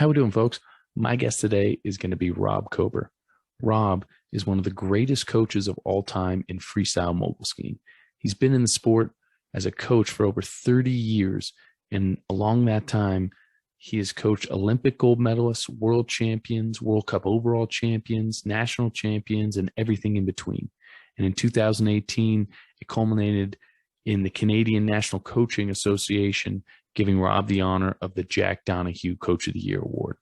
How we doing, folks? My guest today is going to be Rob Kober. Rob is one of the greatest coaches of all time in freestyle mogul skiing. He's been in the sport as a coach for over 30 years, and along that time, he has coached Olympic gold medalists, world champions, World Cup overall champions, national champions, and everything in between. And in 2018, it culminated in the Canadian National Coaching Association giving Rob the honor of the Jack Donahue Coach of the Year Award.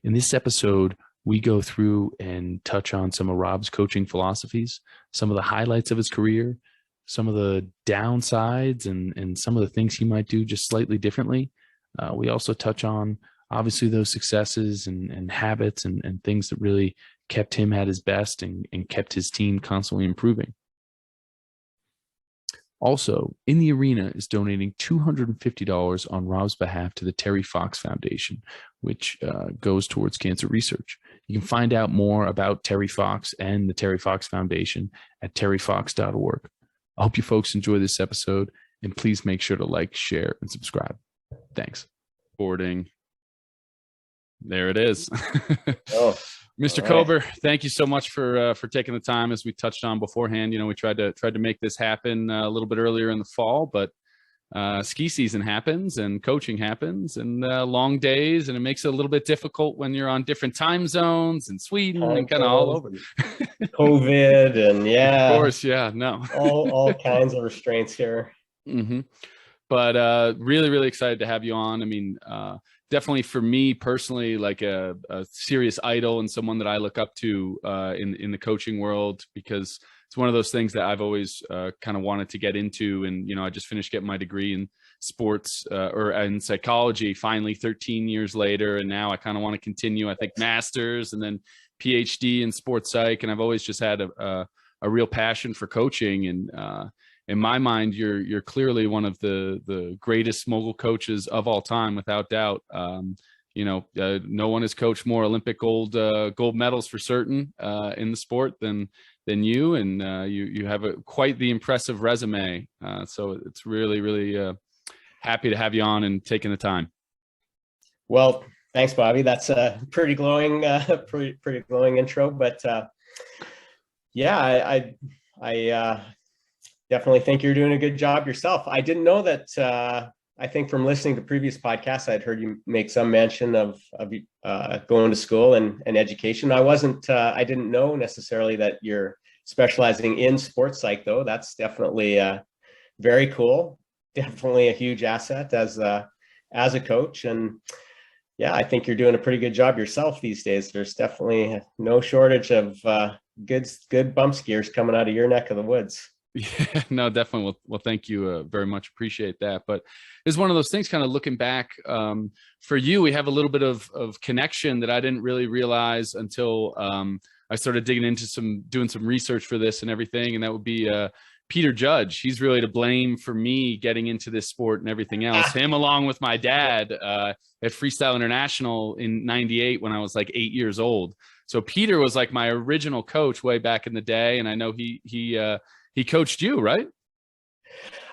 In this episode, we go through and touch on some of Rob's coaching philosophies, some of the highlights of his career, some of the downsides, and some of the things he might do just slightly differently. We also touch on, obviously, those successes and habits and things that really kept him at his best and kept his team constantly improving. Also, In the Arena is donating $250 on Rob's behalf to the Terry Fox Foundation, which goes towards cancer research. You can find out more about Terry Fox and the Terry Fox Foundation at terryfox.org. I hope you folks enjoy this episode, and please make sure to like, share, and subscribe. Thanks. Boarding. There it is. Oh. Mr. Right. Kober, thank you so much for taking the time. As we touched on beforehand, we tried to make this happen a little bit earlier in the fall, but ski season happens and coaching happens and long days, and it makes it a little bit difficult when you're on different time zones in Sweden and kind of all over. COVID and Of course, yeah, no. all kinds of restraints here. Mm-hmm. But really, really excited to have you on. I mean, definitely for me personally, like a serious idol and someone that I look up to in the coaching world, because it's one of those things that I've always kind of wanted to get into. And, I just finished getting my degree in sports or in psychology, finally 13 years later. And now I kind of want to continue, I think, master's and then PhD in sports psych. And I've always just had a real passion for coaching. And in my mind, you're clearly one of the greatest mogul coaches of all time, without doubt. No one has coached more Olympic gold medals for certain in the sport than you, and you have quite the impressive resume. So it's really, really happy to have you on and taking the time. Well, thanks, Bobby. That's a pretty glowing intro. But yeah, I definitely think you're doing a good job yourself. I didn't know that. I think from listening to previous podcasts, I'd heard you make some mention of going to school and education. I didn't know necessarily that you're specializing in sports psych, though. That's definitely very cool. Definitely a huge asset as a coach. And yeah, I think you're doing a pretty good job yourself these days. There's definitely no shortage of good bump skiers coming out of your neck of the woods. Yeah, no, definitely. Well, thank you very much. Appreciate that. But it's one of those things, kind of looking back for you, we have a little bit of connection that I didn't really realize until I started digging into doing some research for this and everything. And that would be Peter Judge. He's really to blame for me getting into this sport and everything else. Him, along with my dad at Freestyle International in '98 when I was like 8 years old. So Peter was like my original coach way back in the day. And I know he coached you, right?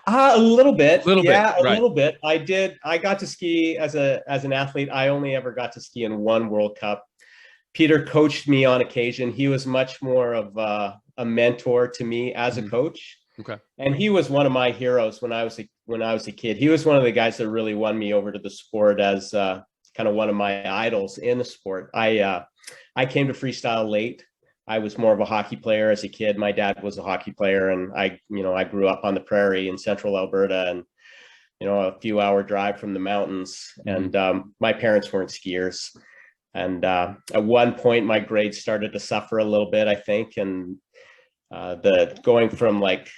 A little bit. Yeah, right. A little bit. I got to ski as an athlete. I only ever got to ski in one World Cup. Peter coached me on occasion. He was much more of a mentor to me as a coach. Okay. And he was one of my heroes when I was a kid. He was one of the guys that really won me over to the sport as kind of one of my idols in the sport. I came to freestyle late. I was more of a hockey player as a kid. My dad was a hockey player, and I grew up on the prairie in central Alberta, and a few hour drive from the mountains. And my parents weren't skiers. And at one point, my grades started to suffer a little bit, I think. And going from like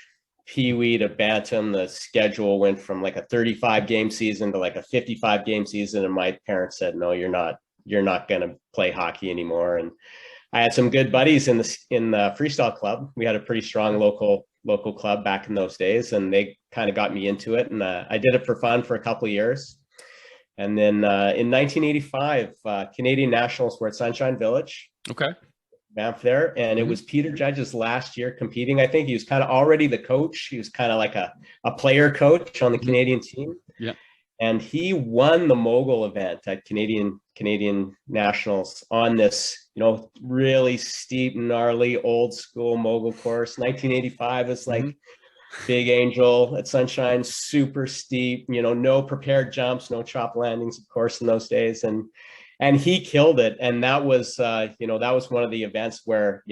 Pee-wee to Bantam, the schedule went from like a 35 game season to like a 55 game season. And my parents said, "No, you're not going to play hockey anymore." And I had some good buddies in the freestyle club. We had a pretty strong local club back in those days, and they kind of got me into it. And I did it for fun for a couple of years. And then in 1985, Canadian Nationals were at Sunshine Village. Okay. Banff there. And it was Peter Judge's last year competing. I think he was kind of already the coach. He was kind of like a player coach on the Canadian team. Yeah. and he won the Mogul event at Canadian Nationals on this, really steep, gnarly, old school Mogul course. 1985 is like Big Angel at Sunshine, super steep, no prepared jumps, no chop landings, of course, in those days. And he killed it. And that was, that was one of the events where,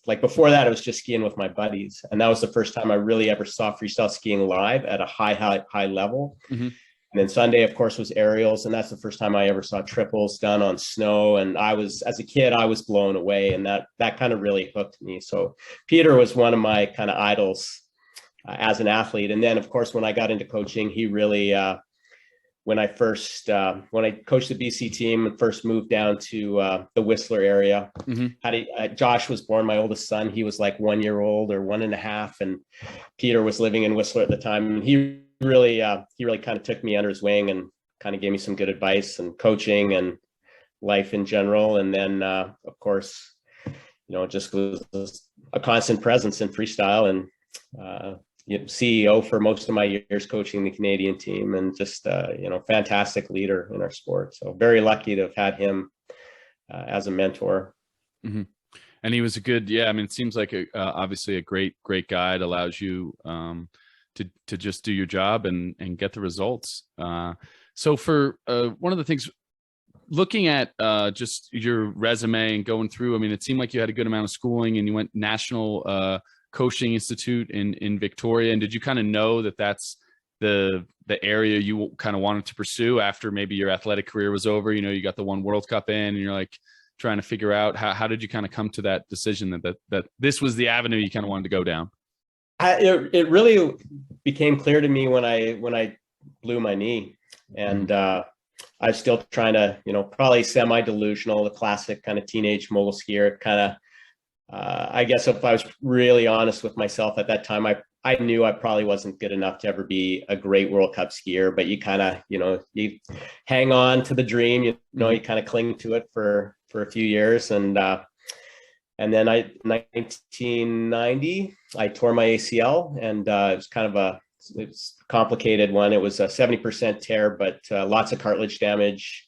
like before that, I was just skiing with my buddies. And that was the first time I really ever saw freestyle skiing live at a high level. And then Sunday, of course, was aerials. And that's the first time I ever saw triples done on snow. And as a kid, I was blown away. And that kind of really hooked me. So Peter was one of my kind of idols as an athlete. And then, of course, when I got into coaching, he really, when I coached the BC team and first moved down to the Whistler area, Josh was born, my oldest son. He was like 1 year old or 1.5. And Peter was living in Whistler at the time. And he really kind of took me under his wing and kind of gave me some good advice and coaching and life in general. And then, of course, just was a constant presence in freestyle and, CEO for most of my years coaching the Canadian team, and just fantastic leader in our sport. So very lucky to have had him as a mentor. And he was a good, it seems like obviously a great guide, allows you to just do your job and get the results. So for one of the things, looking at just your resume and going through, it seemed like you had a good amount of schooling and you went National Coaching Institute in Victoria. And did you kind of know that that's the area you kind of wanted to pursue after maybe your athletic career was over? You got the one World Cup in and you're like trying to figure out how did you kind of come to that decision that this was the avenue you kind of wanted to go down? It really became clear to me when I blew my knee, and I was still trying to, probably semi-delusional, the classic kind of teenage mogul skier kind of. I guess if I was really honest with myself at that time, I knew I probably wasn't good enough to ever be a great World Cup skier, but you kind of, you hang on to the dream, you kind of cling to it for a few years. And then 1990, I tore my ACL, and it was kind of it's a complicated one. It was a 70% tear, but lots of cartilage damage.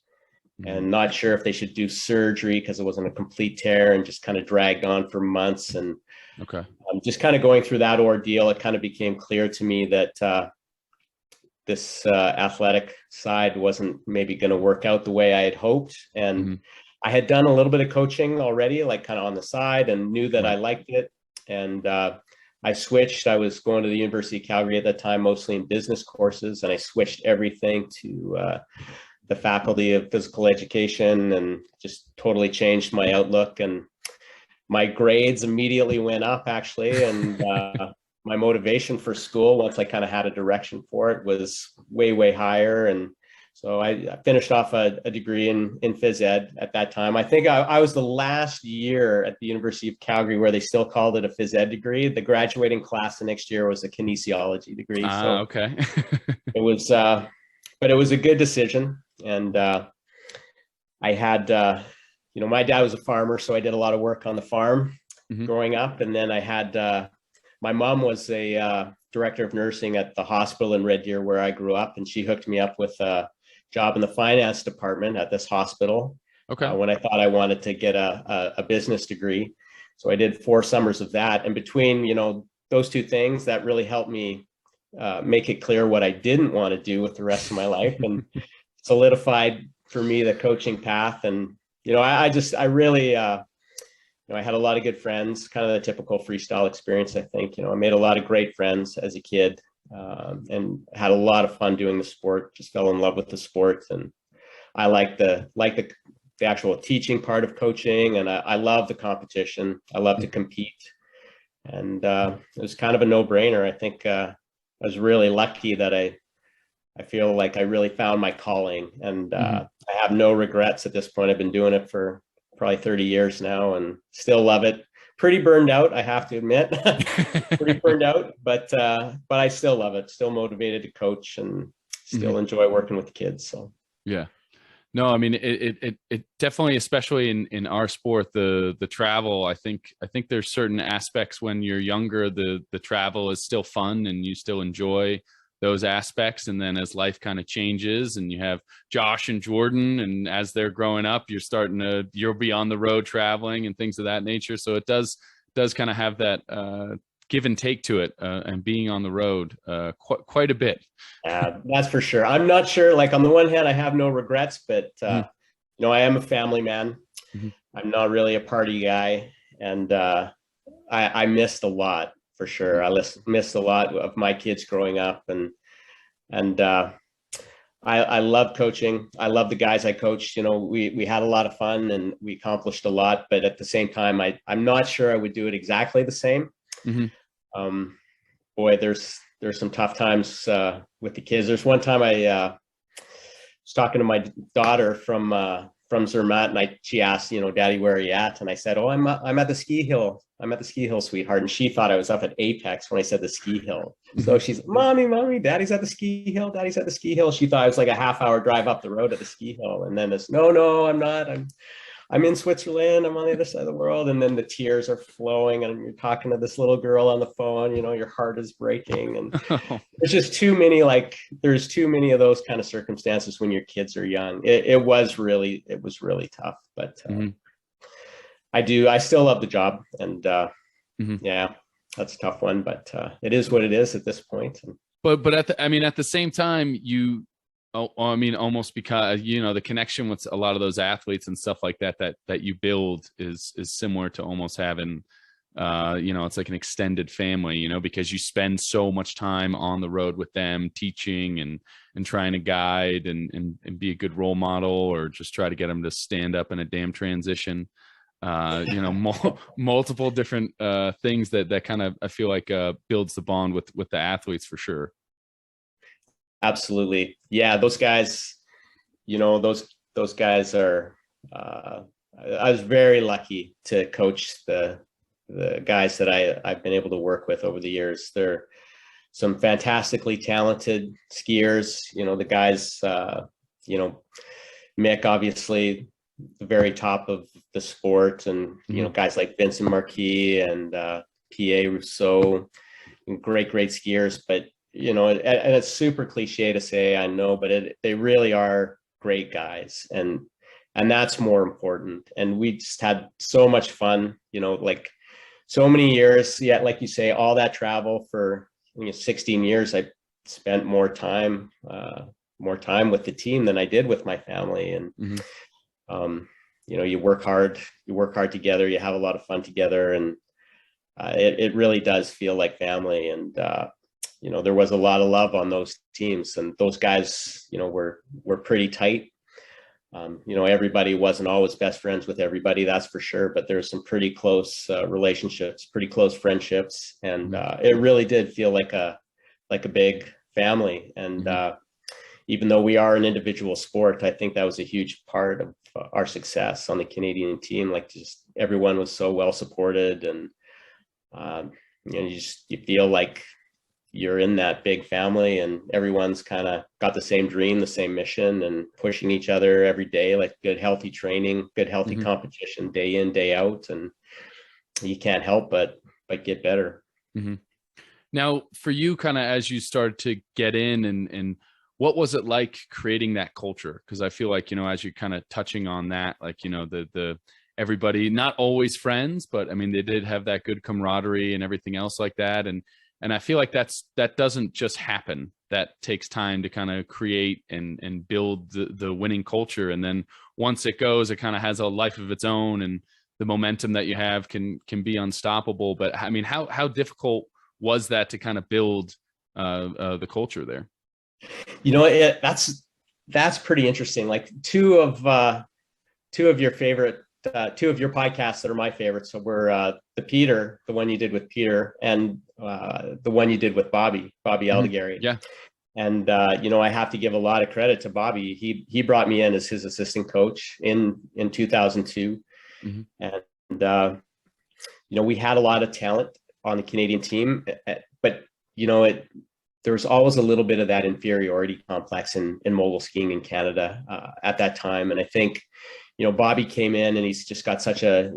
And not sure if they should do surgery because it wasn't a complete tear, and just kind of dragged on for months. And just kind of going through that ordeal, it kind of became clear to me that this athletic side wasn't maybe going to work out the way I had hoped. And I had done a little bit of coaching already, like kind of on the side, and knew that I liked it. And I switched. I was going to the University of Calgary at that time, mostly in business courses, and I switched everything to the Faculty of Physical Education, and just totally changed my outlook. And my grades immediately went up, actually. And my motivation for school, once I kind of had a direction for it, was way higher. And so I finished off a degree in phys ed at that time. I think I was the last year at the University of Calgary where they still called it a phys ed degree. The graduating class the next year was a kinesiology degree. Okay. It was, but it was a good decision. And I had, my dad was a farmer, so I did a lot of work on the farm growing up. And then I had, my mom was a director of nursing at the hospital in Red Deer where I grew up, and she hooked me up with a job in the finance department at this hospital. When I thought I wanted to get a business degree. So I did 4 summers of that. And between, those two things, that really helped me make it clear what I didn't want to do with the rest of my life, and solidified for me the coaching path. And I really I had a lot of good friends, kind of the typical freestyle experience. I think I made a lot of great friends as a kid, and had a lot of fun doing the sport. Just fell in love with the sport, and I like the actual teaching part of coaching, and I love the competition. I love to compete, and it was kind of a no-brainer. I think I was really lucky that I feel like I really found my calling, and I have no regrets at this point. I've been doing it for probably 30 years now and still love it. Pretty burned out, I have to admit. Pretty burned out, but I still love it. Still motivated to coach, and still enjoy working with the kids. So yeah. No, it definitely, especially in our sport, the travel, I think there's certain aspects when you're younger, the travel is still fun and you still enjoy those aspects. And then as life kind of changes and you have Josh and Jordan, and as they're growing up, you'll be on the road traveling and things of that nature. So it does kind of have that give and take to it, and being on the road quite a bit. That's for sure. I'm not sure, like on the one hand, I have no regrets, but I am a family man. Mm-hmm. I'm not really a party guy. And I missed a lot for sure. I missed a lot of my kids growing up, and I love coaching. I love the guys I coached. We had a lot of fun and we accomplished a lot, but at the same time, I'm not sure I would do it exactly the same. Mm-hmm. Boy, there's some tough times with the kids. There's one time I was talking to my daughter from Zermatt, and she asked, Daddy, where are you at? And I said, oh, I'm at the ski hill. I'm at the ski hill, sweetheart. And she thought I was up at Apex when I said the ski hill. So she's, mommy, Daddy's at the ski hill. Daddy's at the ski hill. She thought I was like a half-hour drive up the road at the ski hill. And then it's, no, I'm not. I'm in Switzerland. I'm on the other side of the world. And then the tears are flowing, and you're talking to this little girl on the phone, your heart is breaking. And there's just there's too many of those kind of circumstances when your kids are young. It was really tough, but I still love the job. And yeah, that's a tough one, but it is what it is at this point. But at the same time, almost because, the connection with a lot of those athletes and stuff like that you build is similar to almost having, it's like an extended family, because you spend so much time on the road with them, teaching and trying to guide and be a good role model, or just try to get them to stand up in a damn transition. Multiple different things that kind of, I feel like builds the bond with the athletes for sure. Absolutely. Yeah. Those guys, those guys are, I was very lucky to coach the guys that I've been able to work with over the years. They're some fantastically talented skiers, the guys, Mick, obviously the very top of the sport, and, guys like Vincent Marquis and P.A. Rousseau, great skiers, but and it's super cliche to say, I know, but they really are great guys, and that's more important. And we just had so much fun, like so many years. Yeah, like you say, all that travel for 16 years, I spent more time with the team than I did with my family. And you work hard together, you have a lot of fun together, and it really does feel like family. And there was a lot of love on those teams, and those guys, were pretty tight. Everybody wasn't always best friends with everybody, that's for sure, but there's some pretty close relationships, pretty close friendships. And it really did feel like a big family. And even though we are an individual sport, I think that was a huge part of our success on the Canadian team. Like, just everyone was so well supported, and you feel like you're in that big family, and everyone's kind of got the same dream, the same mission, and pushing each other every day, like good, healthy training, good, healthy competition, day in, day out. And you can't help but get better. Now, for you, kind of as you started to get in, and what was it like creating that culture? Because I feel like, as you're kind of touching on that, like, the everybody, not always friends, but I mean, they did have that good camaraderie and everything else like that. And I feel like that doesn't just happen. That takes time to kind of create and build the winning culture. And then once it goes, it kind of has a life of its own, and the momentum that you have can be unstoppable. But I mean, how difficult was that to kind of build the culture there? That's pretty interesting. Like two of your favorite, two of your podcasts that are my favorites. So we're the one you did with Peter, and the one you did with Bobby Aldegary. Yeah. And I have to give a lot of credit to Bobby. He brought me in as his assistant coach in 2002, and we had a lot of talent on the Canadian team, but there's always a little bit of that inferiority complex in mogul skiing in Canada at that time. And I think, Bobby came in, and he's just got such a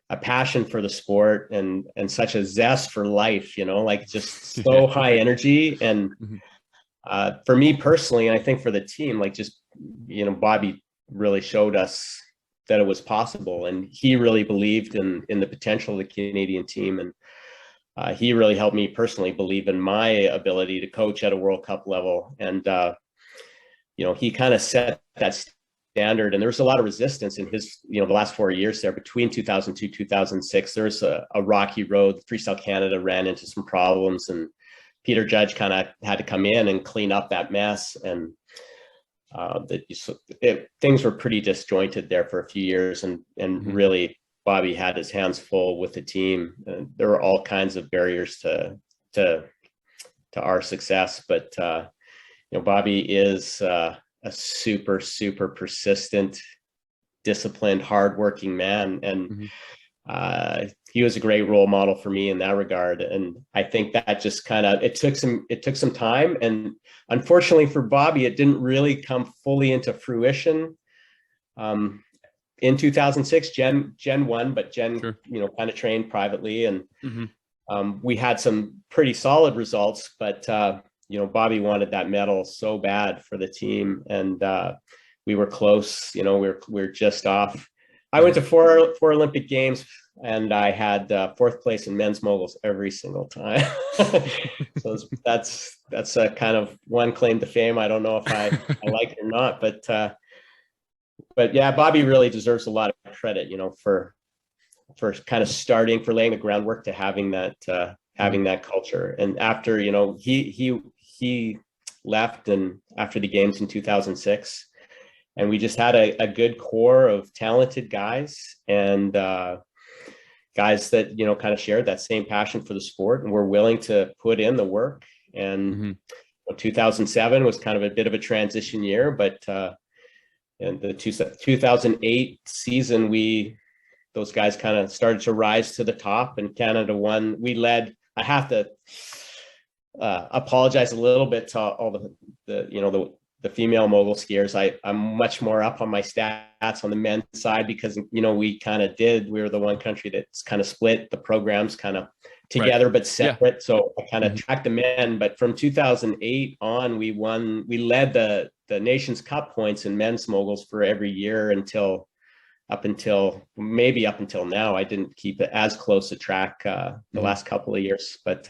a passion for the sport and such a zest for life, like just so high energy. And for me personally, and I think for the team, like just, Bobby really showed us that it was possible, and he really believed in the potential of the Canadian team. And he really helped me personally believe in my ability to coach at a World Cup level. And, he kind of set that standard, and there was a lot of resistance in his, the last 4 years there between 2002, 2006. There's a rocky road. Freestyle Canada ran into some problems, and Peter Judge kind of had to come in and clean up that mess. And things were pretty disjointed there for a few years, and really Bobby had his hands full with the team. And there were all kinds of barriers to our success, but Bobby is a super, super persistent, disciplined, hardworking man. And he was a great role model for me in that regard. And I think that just it took some time. And unfortunately for Bobby, it didn't really come fully into fruition. In 2006, Jen won, but Jen, Sure. kind of trained privately, and we had some pretty solid results, but Bobby wanted that medal so bad for the team, and we were close. We were just off. I went to four Olympic Games, and I had fourth place in men's moguls every single time. So that's a kind of one claim to fame. I don't know if I like it or not, but yeah, Bobby really deserves a lot of credit, for kind of for laying the groundwork to having that culture. And after, he left, and after the games in 2006, and we just had a good core of talented guys, and guys that, kind of shared that same passion for the sport and were willing to put in the work. And 2007 was kind of a bit of a transition year, but in the 2008 season, those guys kind of started to rise to the top, and Canada won. We led. I have to apologize a little bit to all the female mogul skiers. I'm much more up on my stats on the men's side, because we were the one country that's kind of split the programs kind of together, right, but separate. Yeah. So I kind of tracked the men, but from 2008 on, we led the Nations Cup points in men's moguls for every year up until now. I didn't keep it as close a track the last couple of years, but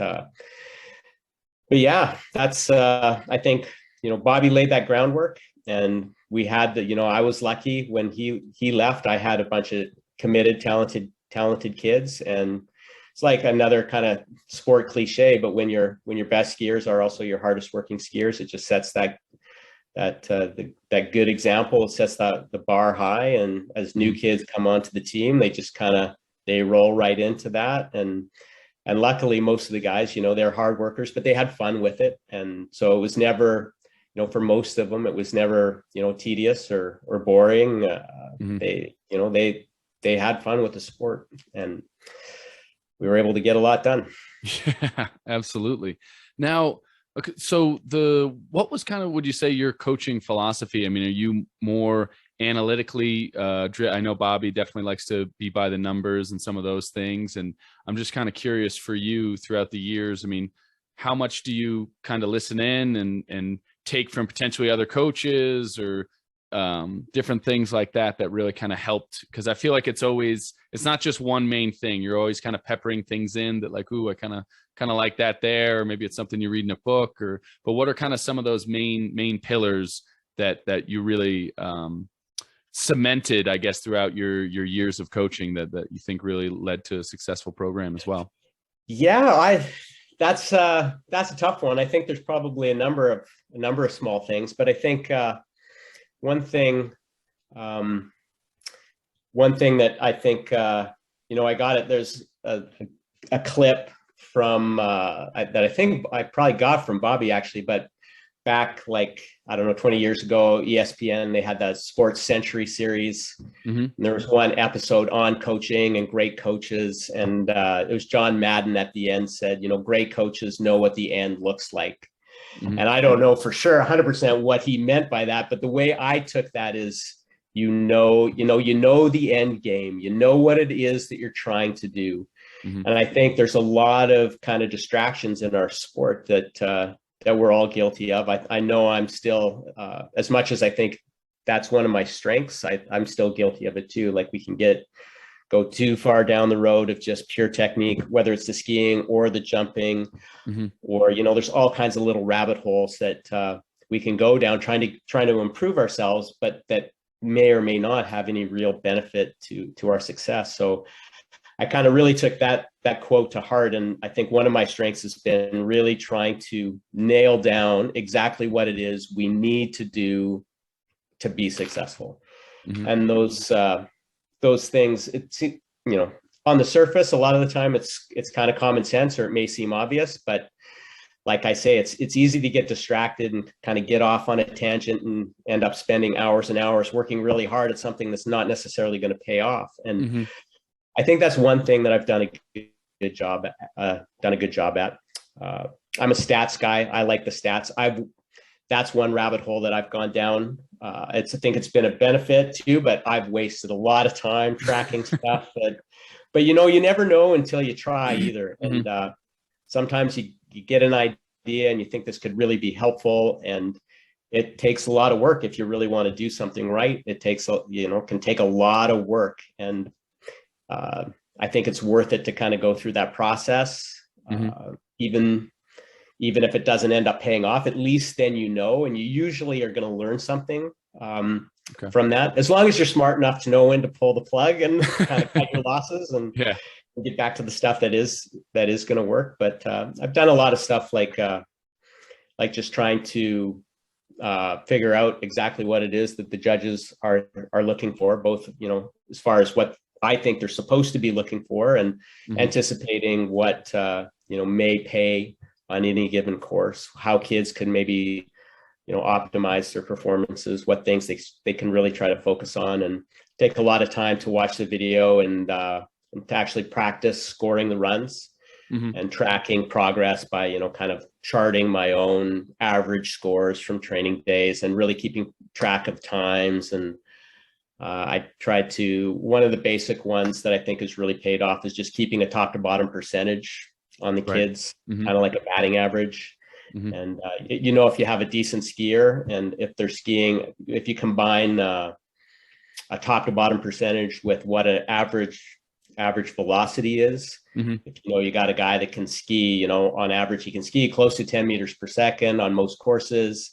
yeah, that's I think Bobby laid that groundwork, and we had I was lucky when he left. I had a bunch of committed, talented kids, and it's like another kind of sport cliche, but when your best skiers are also your hardest working skiers, it just sets that good example. It sets the bar high, and as new kids come onto the team, they just they roll right into that. And luckily, most of the guys, they're hard workers, but they had fun with it. And so it was never, for most of them, it was never, tedious or boring. They had fun with the sport, and we were able to get a lot done. Yeah, absolutely. Now, okay, so what was would you say your coaching philosophy? I mean, are you more analytically I know Bobby definitely likes to be by the numbers and some of those things, and I'm just kind of curious for you throughout the years. I mean, how much do you kind of listen in and take from potentially other coaches or different things like that really kind of helped? Because I feel like it's not just one main thing. You're always kind of peppering things in that, like, ooh, I kind of like that there, or maybe it's something you read in a book, but what are kind of some of those main pillars that you really cemented, I guess, throughout your years of coaching that you think really led to a successful program as well? Yeah, that's a tough one. I think there's probably a number of small things, but I think one thing that I think I got it. There's a clip from that I think I probably got from Bobby, actually, but back, like, I don't know, 20 years ago, ESPN, they had that Sports Century series. And there was one episode on coaching and great coaches. And it was John Madden at the end said, great coaches know what the end looks like. And I don't know for sure 100% what he meant by that. But the way I took that is, the end game, you know what it is that you're trying to do. Mm-hmm. And I think there's a lot of kind of distractions in our sport that we're all guilty of. I know I'm still, as much as I think that's one of my strengths, I'm still guilty of it too. Like we can go too far down the road of just pure technique, whether it's the skiing or the jumping, Mm-hmm. or, there's all kinds of little rabbit holes that we can go down trying to improve ourselves, but that may or may not have any real benefit to our success. So I kind of really took that quote to heart. And I think one of my strengths has been really trying to nail down exactly what it is we need to do to be successful. Mm-hmm. And those things, it's, on the surface, a lot of the time it's kind of common sense, or it may seem obvious, but like I say, it's easy to get distracted and kind of get off on a tangent and end up spending hours and hours working really hard at something that's not necessarily going to pay off. And Mm-hmm. I think that's one thing that I've done a good job at. I'm a stats guy. I like the stats. That's one rabbit hole that I've gone down. I think it's been a benefit too, but I've wasted a lot of time tracking stuff. But you never know until you try either. Mm-hmm. And sometimes you get an idea and you think this could really be helpful, and it takes a lot of work if you really want to do something right. It can take a lot of work, and I think it's worth it to kind of go through that process. Mm-hmm. Even if it doesn't end up paying off, at least then and you usually are going to learn something from that, as long as you're smart enough to know when to pull the plug and kind of cut your losses and get back to the stuff that is going to work. But I've done a lot of stuff like just trying to figure out exactly what it is that the judges are looking for, both, as far as what I think they're supposed to be looking for, and anticipating what, may pay on any given course, how kids can maybe, optimize their performances, what things they can really try to focus on, and take a lot of time to watch the video and to actually practice scoring the runs and tracking progress by, kind of charting my own average scores from training days and really keeping track of times. And I tried one of the basic ones that I think has really paid off is just keeping a top to bottom percentage on the kids, kind of like a batting average. And, if you have a decent skier, and if they're skiing, if you combine a top to bottom percentage with what an average velocity is, if you got a guy that can ski, on average, he can ski close to 10 meters per second on most courses.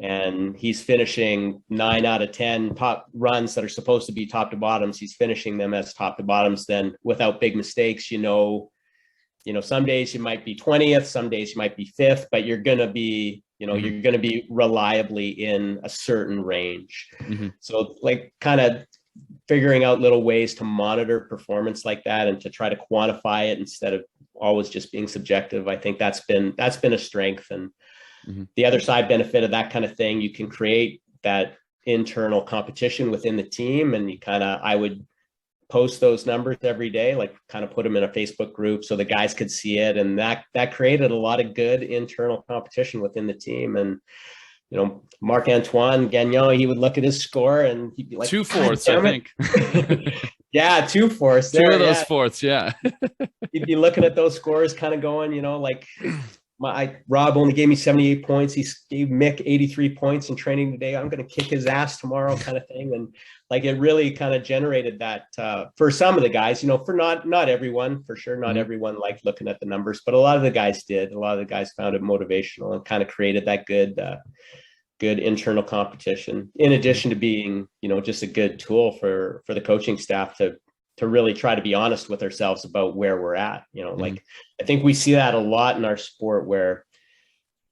And he's finishing 9 out of 10 top runs that are supposed to be top to bottoms. He's finishing them as top to bottoms, then without big mistakes. Some days you might be 20th, some days you might be 5th, but you're going to be, you're going to be reliably in a certain range. So like kind of figuring out little ways to monitor performance like that and to try to quantify it instead of always just being subjective. I think that's been a strength. And the other side benefit of that kind of thing, you can create that internal competition within the team. And I would post those numbers every day, like kind of put them in a Facebook group so the guys could see it. And that created a lot of good internal competition within the team. And, Marc-Antoine Gagnon, he would look at his score and he'd be like, 2 fourths, I think. Yeah, 2 fourths. 2 of those fourths, yeah. He'd be looking at those scores, kind of going, like, Rob only gave me 78 points. He gave Mick 83 points in training today. I'm going to kick his ass tomorrow, kind of thing. And like, it really kind of generated that for some of the guys, for not everyone, for sure. Not everyone liked looking at the numbers, but a lot of the guys did. A lot of the guys found it motivational and kind of created that good internal competition, in addition to being, just a good tool for the coaching staff to really try to be honest with ourselves about where we're at. Like, I think we see that a lot in our sport where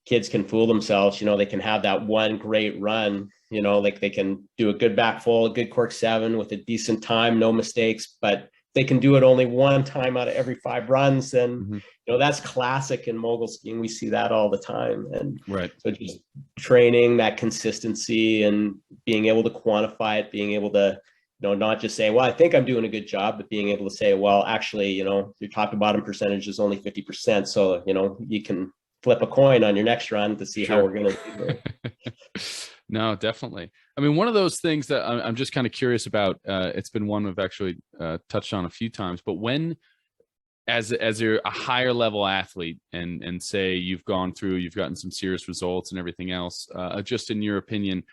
kids can fool themselves. They can have that one great run, like they can do a good back full, a good cork 7 with a decent time, no mistakes, but they can do it only one time out of every 5 runs. And, that's classic in mogul skiing. We see that all the time. And so just training that consistency and being able to quantify it, being able to, not just say, well, I think I'm doing a good job, but being able to say, well, actually, your top to bottom percentage is only 50%. So, you can flip a coin on your next run to see how we're going to do it. No, definitely. I mean, one of those things that I'm just kind of curious about, it's been one we've actually touched on a few times, but when, as you're a higher level athlete and say you've gone through, you've gotten some serious results and everything else, just in your opinion,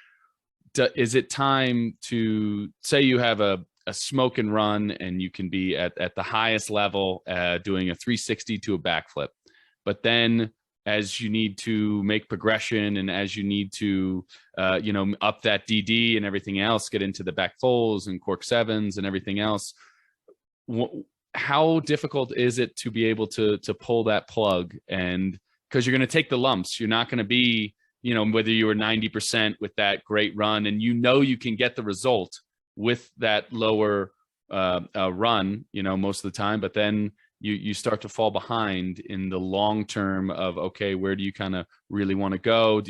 is it time to say you have a smoke and run and you can be at the highest level doing a 360 to a backflip, but then as you need to make progression and as you need to up that DD and everything else, get into the back fulls and cork sevens and everything else, how difficult is it to be able to pull that plug? And because you're going to take the lumps, you're not going to be, whether you were 90% with that great run and you can get the result with that lower run, most of the time, but then you start to fall behind in the long term of, okay, where do you kind of really want to go?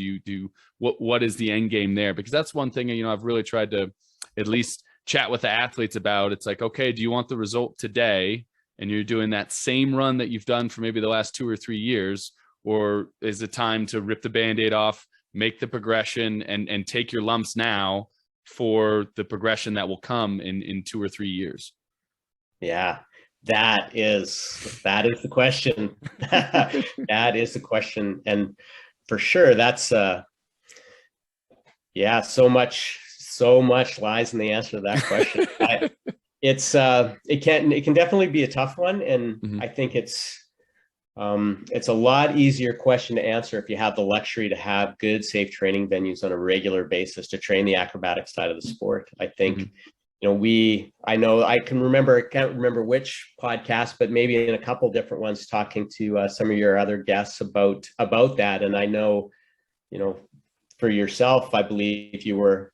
What is the end game there? Because that's one thing, I've really tried to at least chat with the athletes about. It's like, okay, do you want the result today? And you're doing that same run that you've done for maybe the last 2 or 3 years, or is it time to rip the Band-Aid off, make the progression and take your lumps now for the progression that will come in 2 or 3 years? Yeah. That is the question. That is the question. And for sure, that's so much lies in the answer to that question. It can definitely be a tough one. And I think it's a lot easier question to answer if you have the luxury to have good, safe training venues on a regular basis to train the acrobatic side of the sport. I think, I can't remember which podcast, but maybe in a couple different ones talking to some of your other guests about that. And I know, for yourself, I believe you were,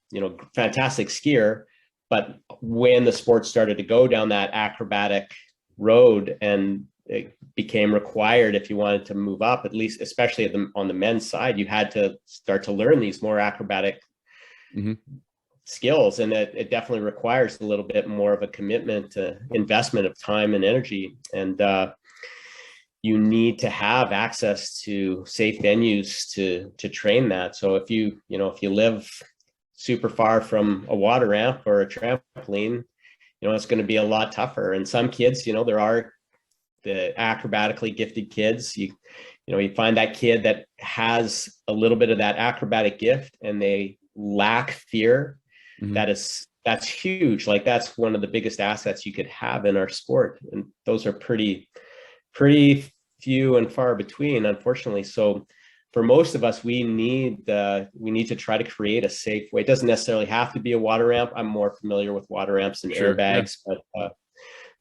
fantastic skier, but when the sport started to go down that acrobatic road and it became required, if you wanted to move up, at least, especially on the men's side, you had to start to learn these more acrobatic skills, and it definitely requires a little bit more of a commitment to investment of time and energy, and you need to have access to safe venues to train that. So if you live super far from a water ramp or a trampoline, it's going to be a lot tougher. And some kids, there are the acrobatically gifted kids. You find that kid that has a little bit of that acrobatic gift and they lack fear. That's huge. Like, that's one of the biggest assets you could have in our sport. And those are pretty few and far between, unfortunately. So for most of us, we need to try to create a safe way. It doesn't necessarily have to be a water ramp. I'm more familiar with water ramps and airbags, but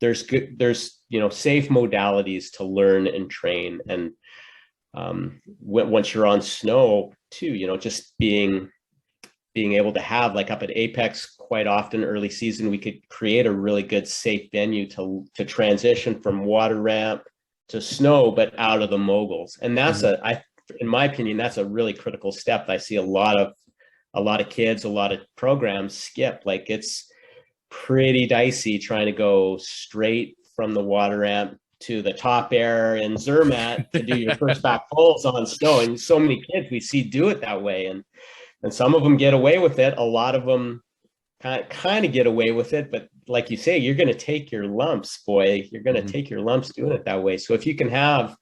there's safe modalities to learn and train. And once you're on snow too, just being able to have, like, up at Apex, quite often early season, we could create a really good safe venue to transition from water ramp to snow, but out of the moguls. And that's in my opinion, that's a really critical step. I see a lot of kids, a lot of programs skip. Like, it's pretty dicey trying to go straight from the water ramp to the top air in Zermatt to do your first back pulls on snow. And so many kids we see do it that way. And some of them get away with it. A lot of them kind of get away with it. But like you say, you're going to take your lumps, boy. You're going to take your lumps doing it that way. So if you can have,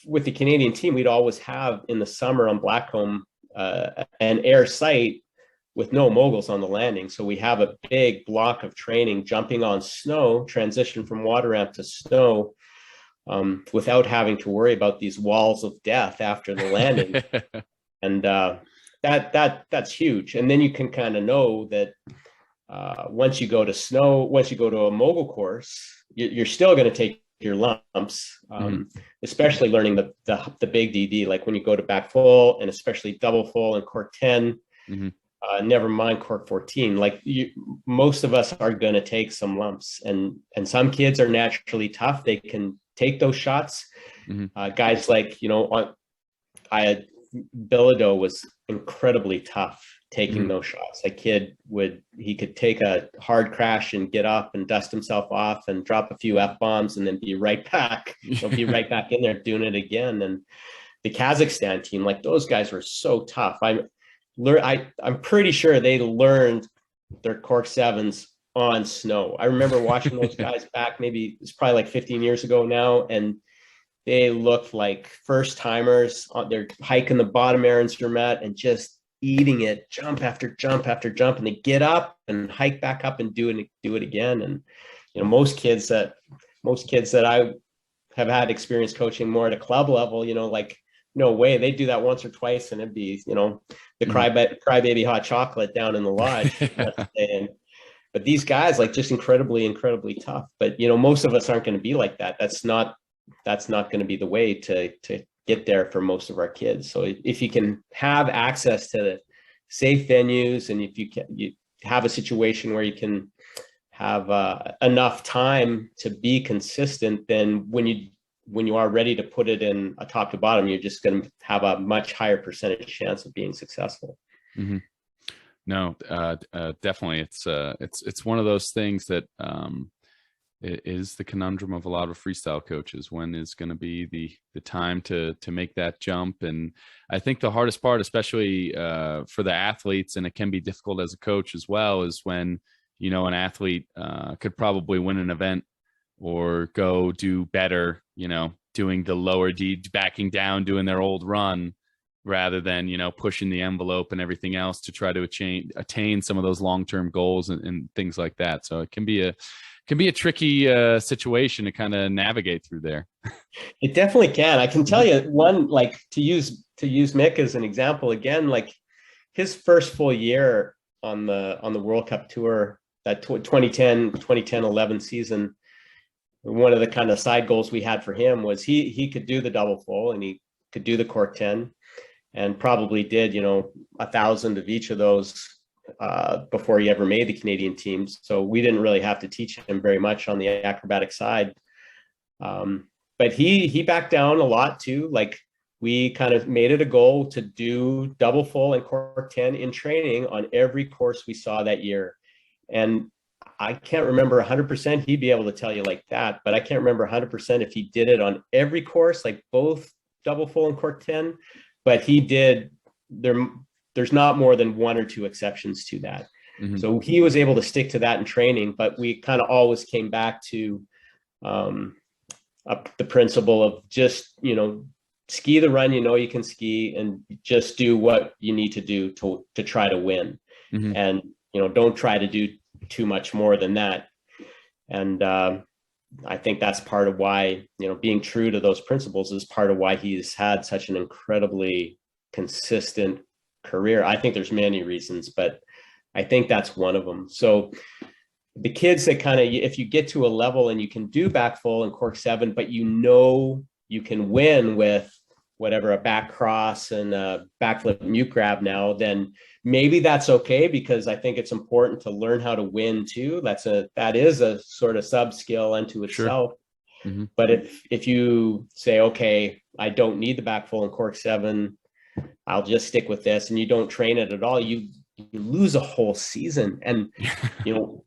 with the Canadian team, we'd always have in the summer on Blackcomb an air site with no moguls on the landing. So we have a big block of training, jumping on snow, transition from water ramp to snow, without having to worry about these walls of death after the landing. And that's huge. And then you can kind of know that once you go to a mogul course, you're still going to take your lumps, especially learning the big DD, like when you go to back full and especially double full and cork 10, never mind cork 14. Like, most of us are going to take some lumps, and some kids are naturally tough. They can take those shots. Guys like, Bilodeau was incredibly tough taking those shots. A kid he could take a hard crash and get up and dust himself off and drop a few F-bombs and then be right back. Be right back in there doing it again. And the Kazakhstan team, like, those guys were so tough. I'm pretty sure they learned their cork sevens on snow. I remember watching those guys back, maybe it's probably like 15 years ago now, and they looked like first timers. They're hiking the bottom air instrument and just eating it, jump after jump after jump, and they get up and hike back up and do it again. And most kids that I have had experience coaching more at a club level, like, no way, they do that once or twice and it'd be, the crybaby hot chocolate down in the lodge. But these guys, like, just incredibly tough. But most of us aren't going to be like that. That's not going to be the way to get there for most of our kids. So if you can have access to the safe venues, and if you have a situation where you can have enough time to be consistent, then when you are ready to put it in a top to bottom, you're just going to have a much higher percentage chance of being successful. Mm-hmm. No, definitely. It's one of those things that it is the conundrum of a lot of freestyle coaches. When is going to be the time to make that jump? And I think the hardest part, especially for the athletes, and it can be difficult as a coach as well, is when, an athlete could probably win an event or go do better, doing the lower D, backing down, doing their old run, rather than, pushing the envelope and everything else to try to attain some of those long-term goals and things like that. So it can be a tricky situation to kind of navigate through there. It definitely can. I can tell you one, like, to use Mick as an example again, like his first full year on the World Cup tour, that 2010-11 season, one of the kind of side goals we had for him was he could do the double full and he could do the cork 10, and probably did 1,000 of each of those before he ever made the Canadian teams. So we didn't really have to teach him very much on the acrobatic side. But he backed down a lot too. Like, we kind of made it a goal to do double full and cork 10 in training on every course we saw that year. And I can't remember 100%. He'd be able to tell you like that, but I can't remember 100% if he did it on every course, like both double full and cork 10, but he did. There's not more than one or two exceptions to that. Mm-hmm. So he was able to stick to that in training, but we kind of always came back to the principle of just, ski the run, you can ski, and just do what you need to do to try to win. Mm-hmm. And, don't try to do too much more than that. And I think that's part of why, being true to those principles is part of why he's had such an incredibly consistent career. I think there's many reasons, but I think that's one of them. So the kids that kind of, if you get to a level and you can do back full and cork 7, but you can win with whatever, a back cross and a backflip mute grab now, then maybe that's okay, because I think it's important to learn how to win too. That is a sort of sub skill unto itself. Sure. Mm-hmm. But if you say, okay, I don't need the back full and cork 7, I'll just stick with this, and you don't train it at all, you lose a whole season. And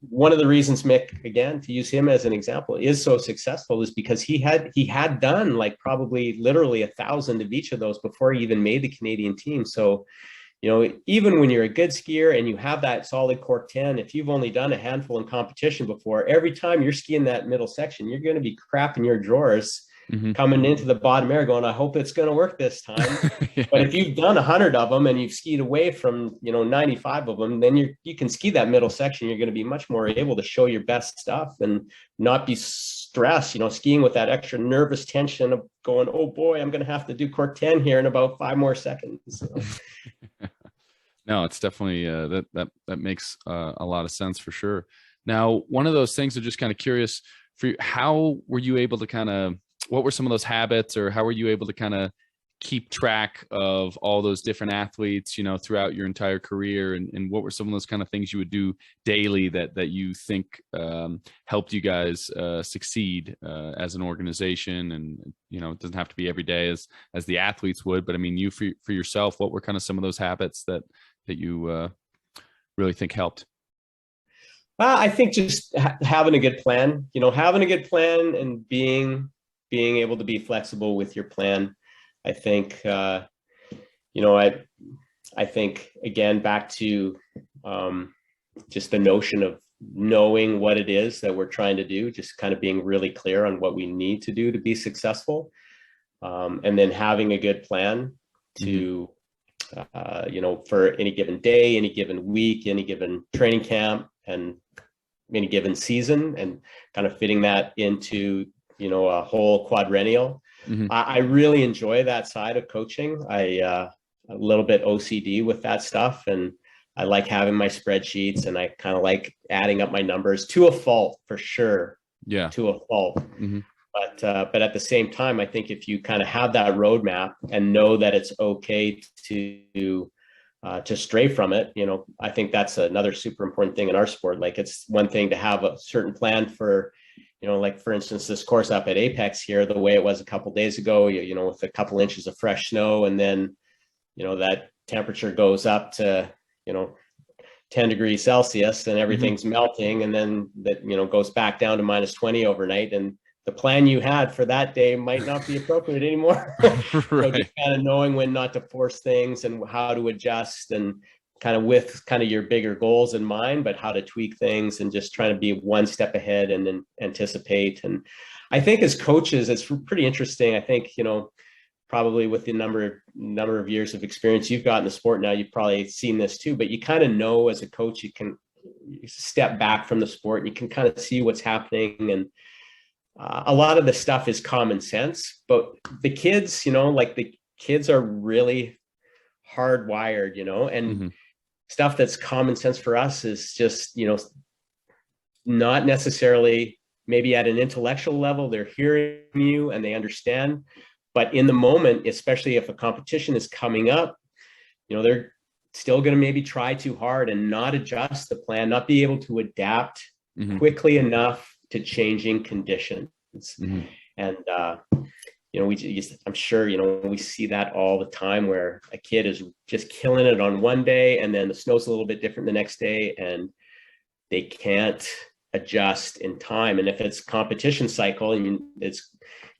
one of the reasons Mick, again, to use him as an example, is so successful is because he had done like probably literally 1,000 of each of those before he even made the Canadian team. So even when you're a good skier and you have that solid cork 10, if you've only done a handful in competition before, every time you're skiing that middle section, you're going to be crapping your drawers. Mm-hmm. Coming into the bottom air going, I hope it's going to work this time. Yeah. But if you've done 100 of them and you've skied away from 95 of them, then you can ski that middle section. You're going to be much more able to show your best stuff and not be stressed, skiing with that extra nervous tension of going, oh boy, I'm going to have to do cork 10 here in about 5 more seconds. So. No, it's definitely that makes a lot of sense for sure. Now, one of those things I'm just kind of curious for you, how were you able to what were some of those habits, or how were you able to kind of keep track of all those different athletes, throughout your entire career? And what were some of those kind of things you would do daily that you think helped you guys succeed as an organization? And, it doesn't have to be every day as the athletes would, but I mean, you for yourself, what were kind of some of those habits that you really think helped? I think just having a good plan, and being able to be flexible with your plan. I think, I think, again, back to just the notion of knowing what it is that we're trying to do, just kind of being really clear on what we need to do to be successful. And then having a good plan to, for any given day, any given week, any given training camp, and any given season, and kind of fitting that into, a whole quadrennial. I really enjoy that side of coaching. A little bit OCD with that stuff. And I like having my spreadsheets, and I kind of like adding up my numbers to a fault, for sure. Yeah. To a fault. But at the same time, I think if you kind of have that roadmap and know that it's okay to stray from it, I think that's another super important thing in our sport. Like, it's one thing to have a certain plan for, like, for instance, this course up at Apex here, the way it was a couple of days ago, with a couple inches of fresh snow, and then, that temperature goes up to, 10 degrees Celsius, and everything's melting, and then that, goes back down to -20 overnight. And the plan you had for that day might not be appropriate anymore. Right. So just kind of knowing when not to force things and how to adjust, and kind of with kind of your bigger goals in mind, but how to tweak things, and just trying to be one step ahead and then anticipate. And I think as coaches, it's pretty interesting. I think, probably with the number of years of experience you've got in the sport now, you've probably seen this too, but you kind of know as a coach, you can step back from the sport, and you can kind of see what's happening. And a lot of the stuff is common sense, but the kids, the kids are really hardwired, and stuff that's common sense for us is just, not necessarily maybe at an intellectual level. They're hearing you and they understand. But in the moment, especially if a competition is coming up, they're still going to maybe try too hard and not adjust the plan, not be able to adapt quickly enough to changing conditions. And, I'm sure, we see that all the time, where a kid is just killing it on one day, and then the snow's a little bit different the next day, and they can't adjust in time. And if it's competition cycle,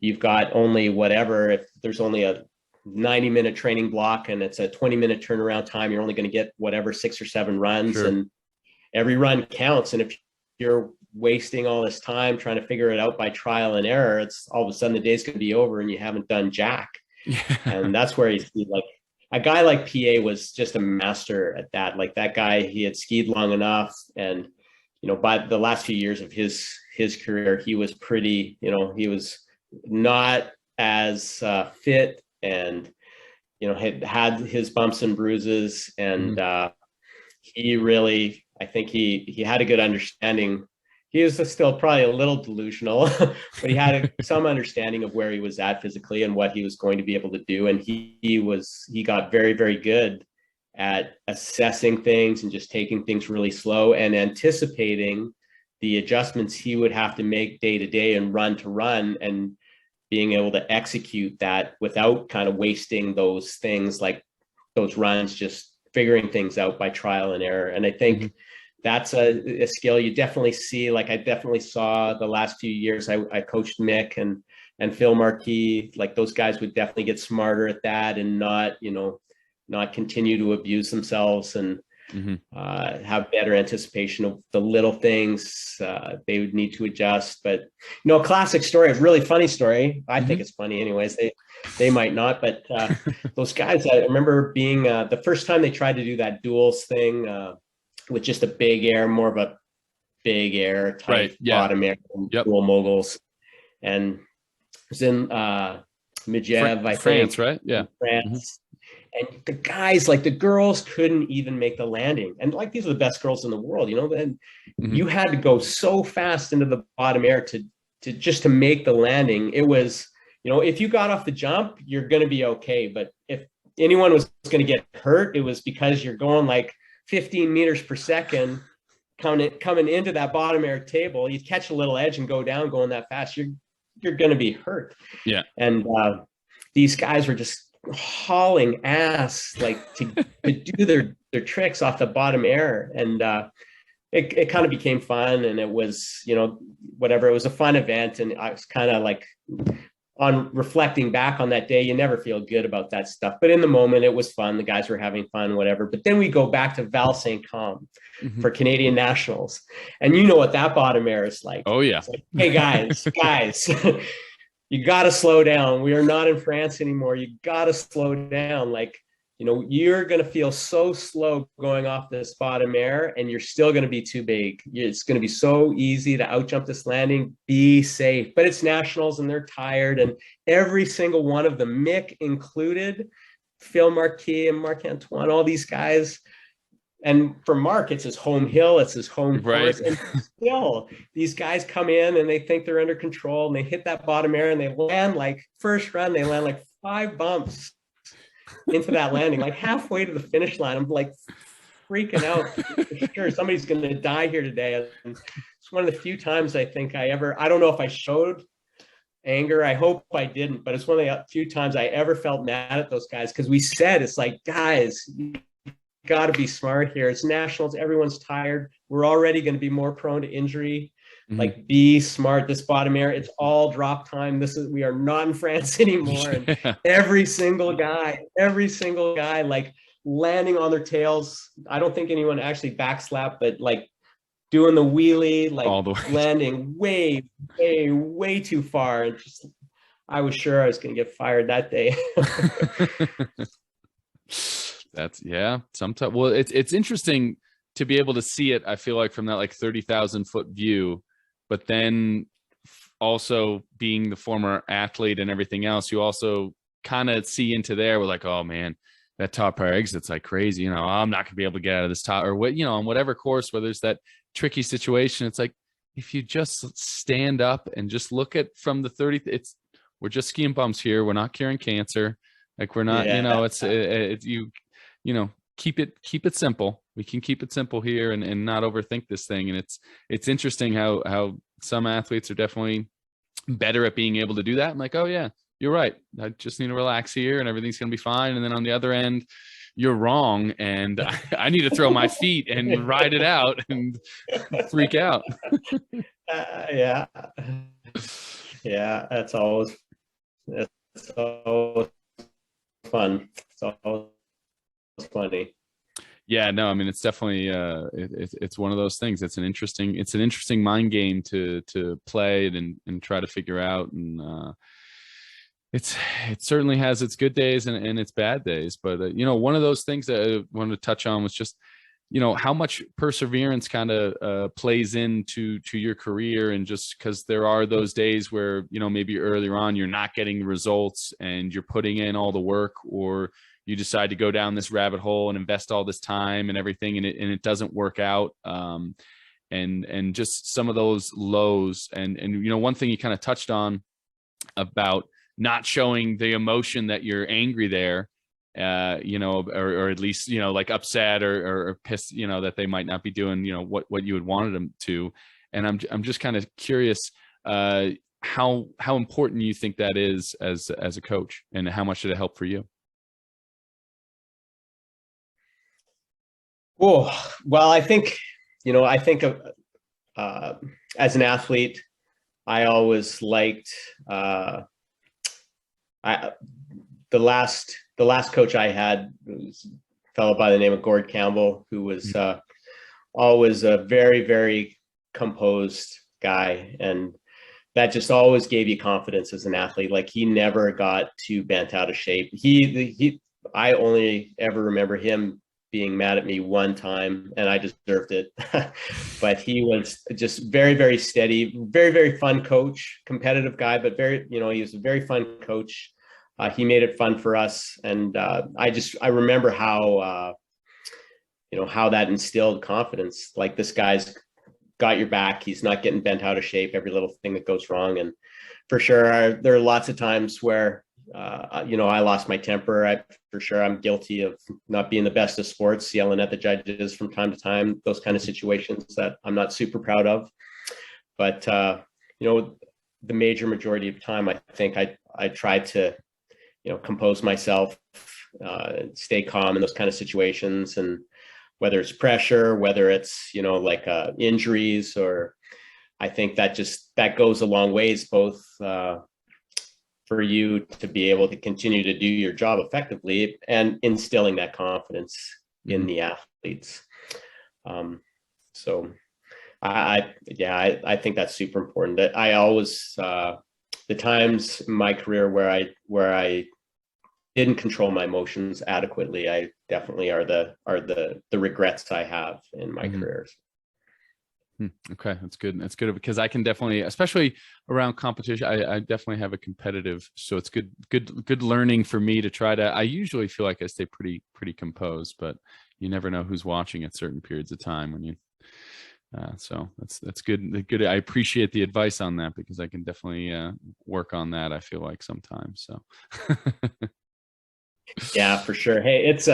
you've got only whatever, if there's only a 90-minute training block and it's a 20-minute turnaround time, you're only going to get whatever 6 or 7 runs. Sure. And every run counts. And if you're wasting all this time trying to figure it out by trial and error, it's all of a sudden the day's going to be over and you haven't done jack. Yeah. And that's where you see, like, a guy like PA was just a master at that. Like, that guy, he had skied long enough, and by the last few years of his career, he was pretty, he was not as fit, and had his bumps and bruises, and he really, I think he had a good understanding. He was still probably a little delusional, but he had some understanding of where he was at physically and what he was going to be able to do. And he got very, very good at assessing things and just taking things really slow and anticipating the adjustments he would have to make day to day and run to run, and being able to execute that without kind of wasting those things, like those runs, just figuring things out by trial and error. And I think that's a skill you definitely see. Like, I definitely saw the last few years I coached Mick and Phil Marquis, like, those guys would definitely get smarter at that, and not continue to abuse themselves, and have better anticipation of the little things they would need to adjust. But, a classic story, a really funny story. I think it's funny anyways. They might not, but those guys, I remember being the first time they tried to do that duels thing with just a big air, more of a big air type bottom air, dual moguls. And it was in Medjev, I think. France, right? Yeah. France. And the guys, like, the girls couldn't even make the landing. And, like, these are the best girls in the world, and you had to go so fast into the bottom air to just to make the landing. It was, if you got off the jump, you're going to be okay. But if anyone was going to get hurt, it was because you're going like 15 meters per second coming into that bottom air table. You catch a little edge and go down going that fast, you're going to be hurt. Yeah. And these guys were just hauling ass, like, to do their tricks off the bottom air. And it kind of became fun, and it was, whatever, it was a fun event. And I was kind of like on reflecting back on that day, you never feel good about that stuff. But in the moment, it was fun. The guys were having fun, whatever. But then we go back to Val St. Com for Canadian Nationals. And you know what that bottom air is like. Oh, yeah. It's like, hey, guys, you got to slow down. We are not in France anymore. You got to slow down. Like, you know, you're going to feel so slow going off this bottom air, and you're still going to be too big. It's going to be so easy to outjump this landing. Be safe. But it's nationals, and they're tired. And every single one of them, Mick included, Phil Marquis and Marc-Antoine, all these guys. And for Mark, it's his home hill, it's his home course. And still, these guys come in and they think they're under control, and they hit that bottom air, and they land like first run, they land like 5 bumps into that landing, like halfway to the finish line. I'm like freaking out. For sure, somebody's going to die here today. And it's one of the few times I think I don't know if I showed anger. I hope I didn't, but it's one of the few times I ever felt mad at those guys, because we said, it's like, guys, you got to be smart here. It's nationals. Everyone's tired. We're already going to be more prone to injury. Like, be smart. This bottom air, it's all drop time. We are not in France anymore. And every single guy, like landing on their tails. I don't think anyone actually backslap, but like doing the wheelie, like all the way, landing way too far. And just, I was sure I was going to get fired that day. That's sometimes. Well, it's interesting to be able to see it. I feel like from that like 30,000 foot view, but then also being the former athlete and everything else, you also kind of see into there. We're like, oh man, that top pair exits like crazy. You know, I'm not gonna be able to get out of this top, or what, you know, on whatever course where there's that tricky situation. It's like, if you just stand up and just look at from the 30, we're just skiing bumps here. We're not curing cancer. Like, we're not, you know, it's you know, keep it simple. We can keep it simple here and not overthink this thing. And it's interesting how some athletes are definitely better at being able to do that. I'm like, oh yeah, you're right. I just need to relax here and everything's going to be fine. And then on the other end, you're wrong. And I need to throw my feet and ride it out and freak out. Yeah. That's always fun. It's always funny. Yeah, no, I mean, it's definitely it's one of those things. It's an interesting mind game to play and try to figure out. And it certainly has its good days and its bad days. But you know, one of those things that I wanted to touch on was just, you know, how much perseverance kind of plays into your career. And just because there are those days where, you know, maybe earlier on you're not getting the results and you're putting in all the work, or you decide to go down this rabbit hole and invest all this time and everything, and it doesn't work out. And just some of those lows. And you know, one thing you kind of touched on about not showing the emotion that you're angry there, you know, or at least, you know, like upset or pissed, you know, that they might not be doing, you know, what you had wanted them to. And I'm just kind of curious, how important you think that is as a coach, and how much did it help for you? Oh, well, I think, you know, of as an athlete, I always liked the last coach I had was a fellow by the name of Gord Campbell, who was always a very, very composed guy. And that just always gave you confidence as an athlete. Like, he never got too bent out of shape. I only ever remember him being mad at me one time, and I deserved it. But he was just very, very steady, very, very fun coach, competitive guy, but very, you know, he was a very fun coach. He made it fun for us. And I remember how, you know, how that instilled confidence. Like, this guy's got your back. He's not getting bent out of shape every little thing that goes wrong. And for sure, there are lots of times where, you know, I lost my temper. For sure, I'm guilty of not being the best of sports, yelling at the judges from time to time, those kind of situations that I'm not super proud of. But, you know, the major majority of time, I think I tried to, you know, compose myself, stay calm in those kind of situations. And whether it's pressure, whether it's, you know, like injuries, or I think that goes a long ways, both for you to be able to continue to do your job effectively, and instilling that confidence in the athletes. So I think that's super important. That I always, the times in my career where I didn't control my emotions adequately, I definitely are the regrets I have in my careers. Okay, that's good. That's good, because I can definitely, especially around competition, I definitely have a competitive, so it's good learning for me to try to. I usually feel like I stay pretty composed, but you never know who's watching at certain periods of time when you. So that's good. Good. I appreciate the advice on that, because I can definitely work on that. I feel like sometimes. So. Yeah, for sure. Hey, it's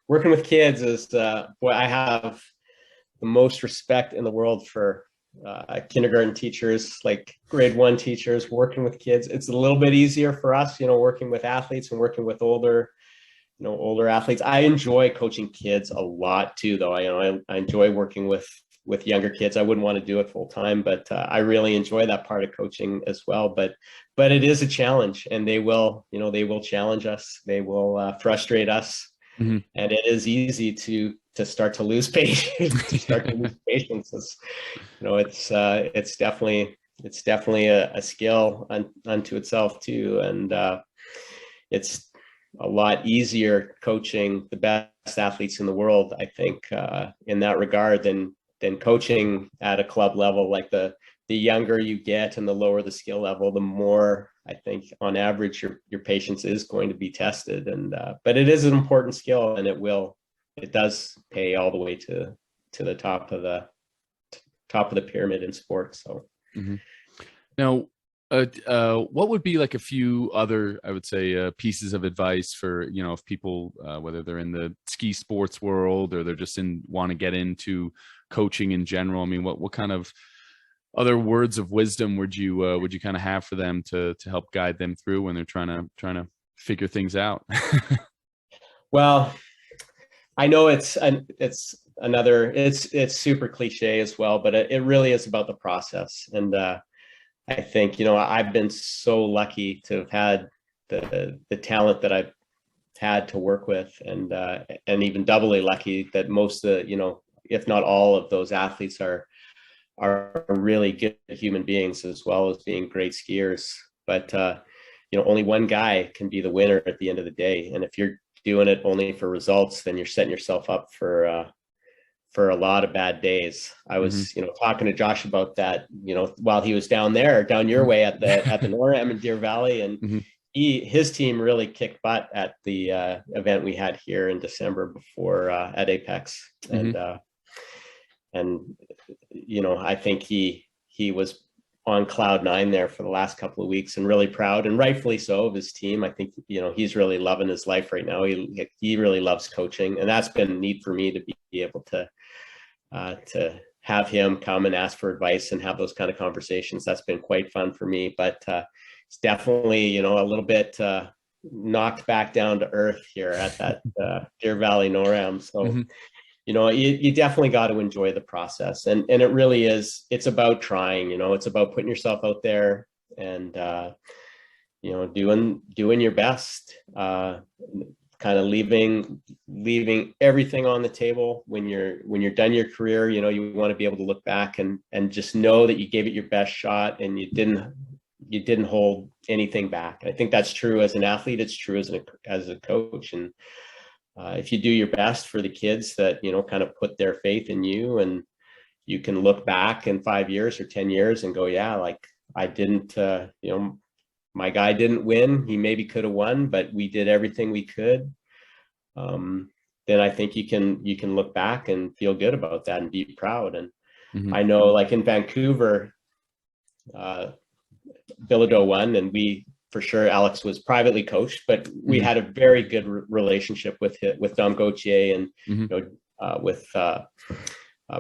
working with kids is boy, I have the most respect in the world for kindergarten teachers, like grade 1 teachers working with kids. It's a little bit easier for us, working with athletes and working with older athletes. I enjoy coaching kids a lot too, though. I enjoy working with younger kids. I wouldn't want to do it full time, but I really enjoy that part of coaching as well. But it is a challenge, and they will challenge us. They will frustrate us. And it is easy to start to lose patience. It's definitely a skill unto itself too, and it's a lot easier coaching the best athletes in the world, I think, in that regard, than coaching at a club level. Like the younger you get and the lower the skill level, the more, I think, on average, your patience is going to be tested. And but it is an important skill, and it does pay all the way to the top of the pyramid in sports. So now, what would be like a few other, I would say, pieces of advice for, if people, whether they're in the ski sports world or they're just want to get into coaching in general? I mean, what kind of other words of wisdom would you kind of have for them to help guide them through when they're trying to figure things out? Well, I know it's super cliche as well, but it really is about the process. And I think, I've been so lucky to have had the talent that I've had to work with, and even doubly lucky that most of if not all of those athletes are really good human beings, as well as being great skiers. But only one guy can be the winner at the end of the day. And if you're doing it only for results, then you're setting yourself up for a lot of bad days. I was, talking to Josh about that, while he was down your way at the NORAM in Deer Valley, and his team really kicked butt at the event we had here in December before at Apex, and I think he was on cloud 9 there for the last couple of weeks, and really proud, and rightfully so, of his team. I think he's really loving his life right now. He really loves coaching, and that's been neat for me to be able to have him come and ask for advice and have those kind of conversations. That's been quite fun for me. But it's definitely a little bit knocked back down to earth here at that Deer Valley NORAM. So you definitely got to enjoy the process, and it really is. It's about trying. It's about putting yourself out there and doing your best. Kind of leaving everything on the table when you're done your career. You want to be able to look back and just know that you gave it your best shot, and you didn't hold anything back. I think that's true as an athlete. It's true as a coach. And if you do your best for the kids that kind of put their faith in you, and you can look back in 5 years or 10 years and go, yeah, like I didn't, my guy didn't win. He maybe could have won, but we did everything we could. Then I think you can look back and feel good about that and be proud. And I know, like in Vancouver, Bilodeau won, and for sure, Alex was privately coached, but we had a very good relationship with Dom Gauthier, and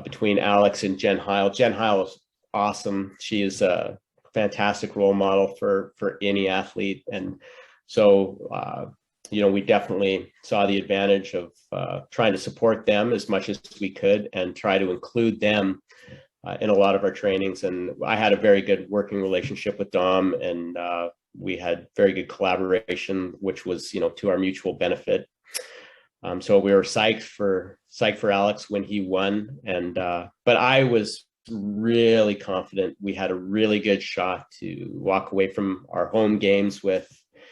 between Alex and Jen Heil. Jen Heil is awesome. She is a fantastic role model for any athlete, and so we definitely saw the advantage of trying to support them as much as we could, and try to include them in a lot of our trainings. And I had a very good working relationship with Dom, and we had very good collaboration, which was, to our mutual benefit. So we were psyched for Alex when he won. And, but I was really confident we had a really good shot to walk away from our home games with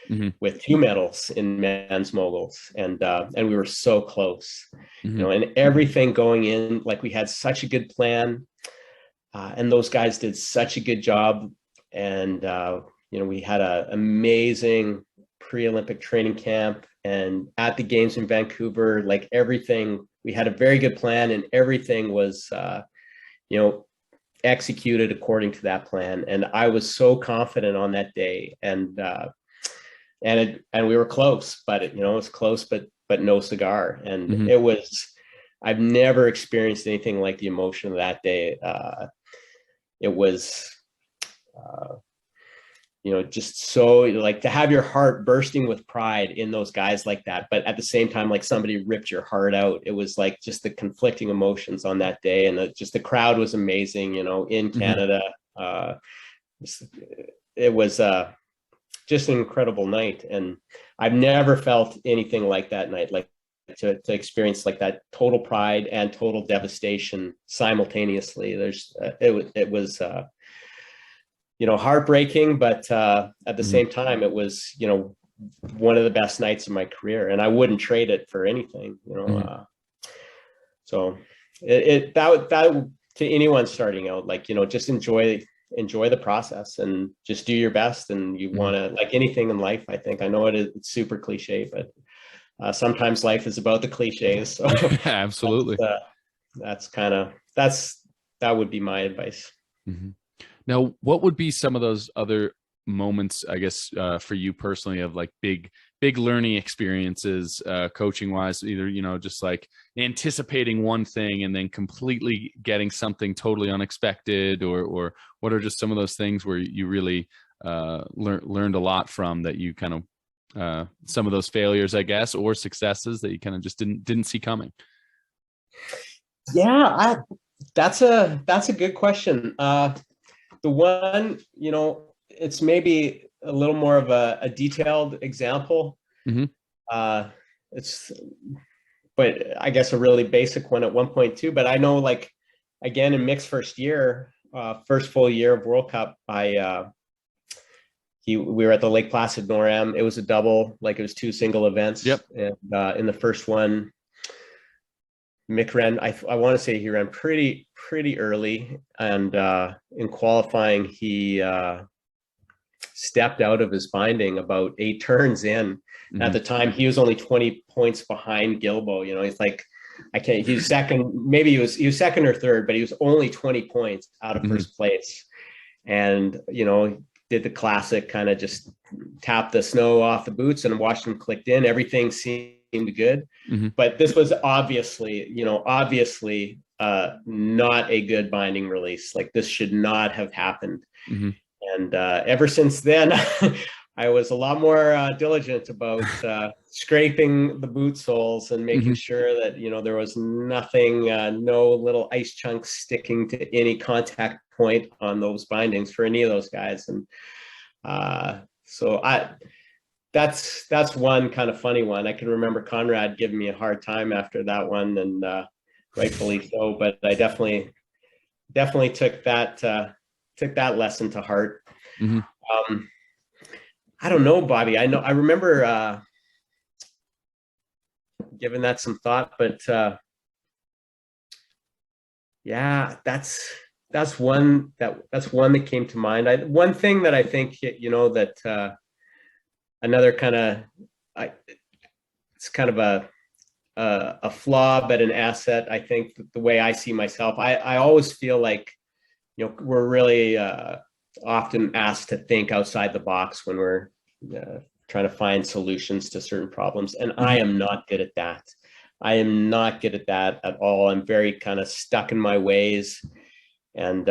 2 medals in men's moguls. And we were so close, and everything going in, like we had such a good plan, and those guys did such a good job. And, we had an amazing pre-Olympic training camp, and at the games in Vancouver, like everything, we had a very good plan, and everything was, executed according to that plan. And I was so confident on that day, and we were close, but it was close, but no cigar. And it was, I've never experienced anything like the emotion of that day. It was, just so, like, to have your heart bursting with pride in those guys like that, but at the same time, like somebody ripped your heart out. It was like just the conflicting emotions on that day. And just the crowd was amazing, in Canada. It was just an incredible night. And I've never felt anything like that night, like to experience like that total pride and total devastation simultaneously. It was heartbreaking, but at the same time, it was, one of the best nights of my career, and I wouldn't trade it for anything, so that to anyone starting out, like, just enjoy the process and just do your best. And you want to, like anything in life, I think, I know it's super cliche, but sometimes life is about the cliches. So absolutely. That would be my advice. Now, what would be some of those other moments, I guess, for you personally, of like big learning experiences, coaching wise, either, just like anticipating one thing and then completely getting something totally unexpected, or what are just some of those things where you really learned a lot from, that you kind of, some of those failures, I guess, or successes that you kind of just didn't see coming? Yeah, that's a good question. The one, it's maybe a little more of a detailed example. But I guess a really basic one at 1.2. But I know, like, again, in Mick's first full year of World Cup, we were at the Lake Placid NorAm. It was a double, like it was 2 single events. Yep. And in the first one, Mick ran, I want to say he ran pretty early, and in qualifying he stepped out of his binding about 8 turns in. At the time, he was only 20 points behind Gilbo. He's like, he's second, maybe he was second or third, but he was only 20 points out of first place. And did the classic kind of just tap the snow off the boots and watched him clicked in. Everything seemed good, but this was obviously not a good binding release. Like, this should not have happened. And ever since then, I was a lot more diligent about scraping the boot soles and making sure that there was nothing, no little ice chunks sticking to any contact point on those bindings for any of those guys. And so that's one kind of funny one. I can remember Conrad giving me a hard time after that one, and rightfully so. But I definitely took that lesson to heart. I don't know, Bobby. I remember giving that some thought, but yeah, that's one that came to mind. One thing that I think that another kind of, it's kind of a flaw, but an asset. I think the way I see myself, I always feel like, we're really often asked to think outside the box when we're trying to find solutions to certain problems. And I am not good at that. I am not good at that at all. I'm very kind of stuck in my ways. And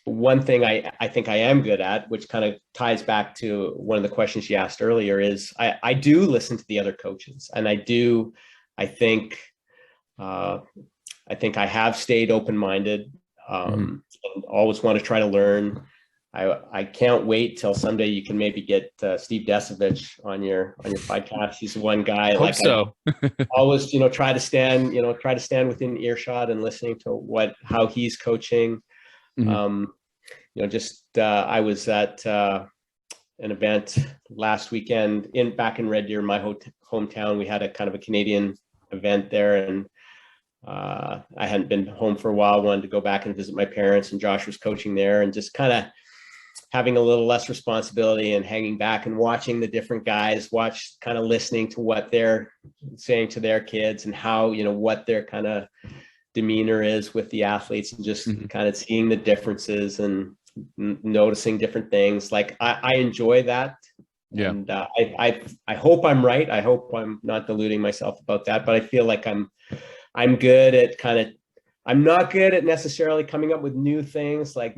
one thing I think I am good at, which kind of ties back to one of the questions you asked earlier, is I do listen to the other coaches. And I think I have stayed open-minded. and always want to try to learn. I can't wait till someday you can maybe get Steve Desovich on your podcast. He's one guy. Hope so. I always, try to stand within earshot and listening to how he's coaching. I was at an event last weekend back in Red Deer, my hometown. We had a kind of a Canadian event there, and I hadn't been home for a while. Wanted to go back and visit my parents, and Josh was coaching there, and just kind of having a little less responsibility and hanging back and watching the different guys, kind of listening to what they're saying to their kids and how, what their kind of demeanor is with the athletes, and just kind of seeing the differences and noticing different things. Like I enjoy that. Yeah. And I hope I'm right. I hope I'm not deluding myself about that, but I feel like I'm good at I'm not good at necessarily coming up with new things, like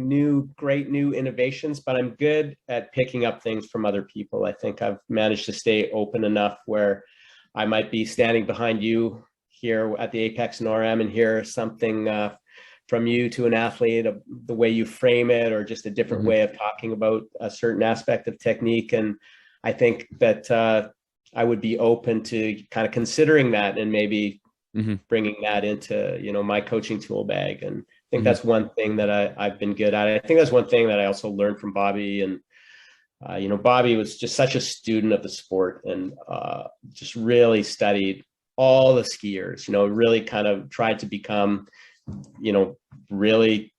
great new innovations, but I'm good at picking up things from other people. I think I've managed to stay open enough where I might be standing behind you here at the Apex NORAM and hear something from you to an athlete, the way you frame it, or just a different way of talking about a certain aspect of technique. And I think that I would be open to kind of considering that and maybe bringing that into, my coaching tool bag. And I think that's one thing that I've been good at. I think that's one thing that I also learned from Bobby. And, Bobby was just such a student of the sport, and just really studied all the skiers, really kind of tried to become, really,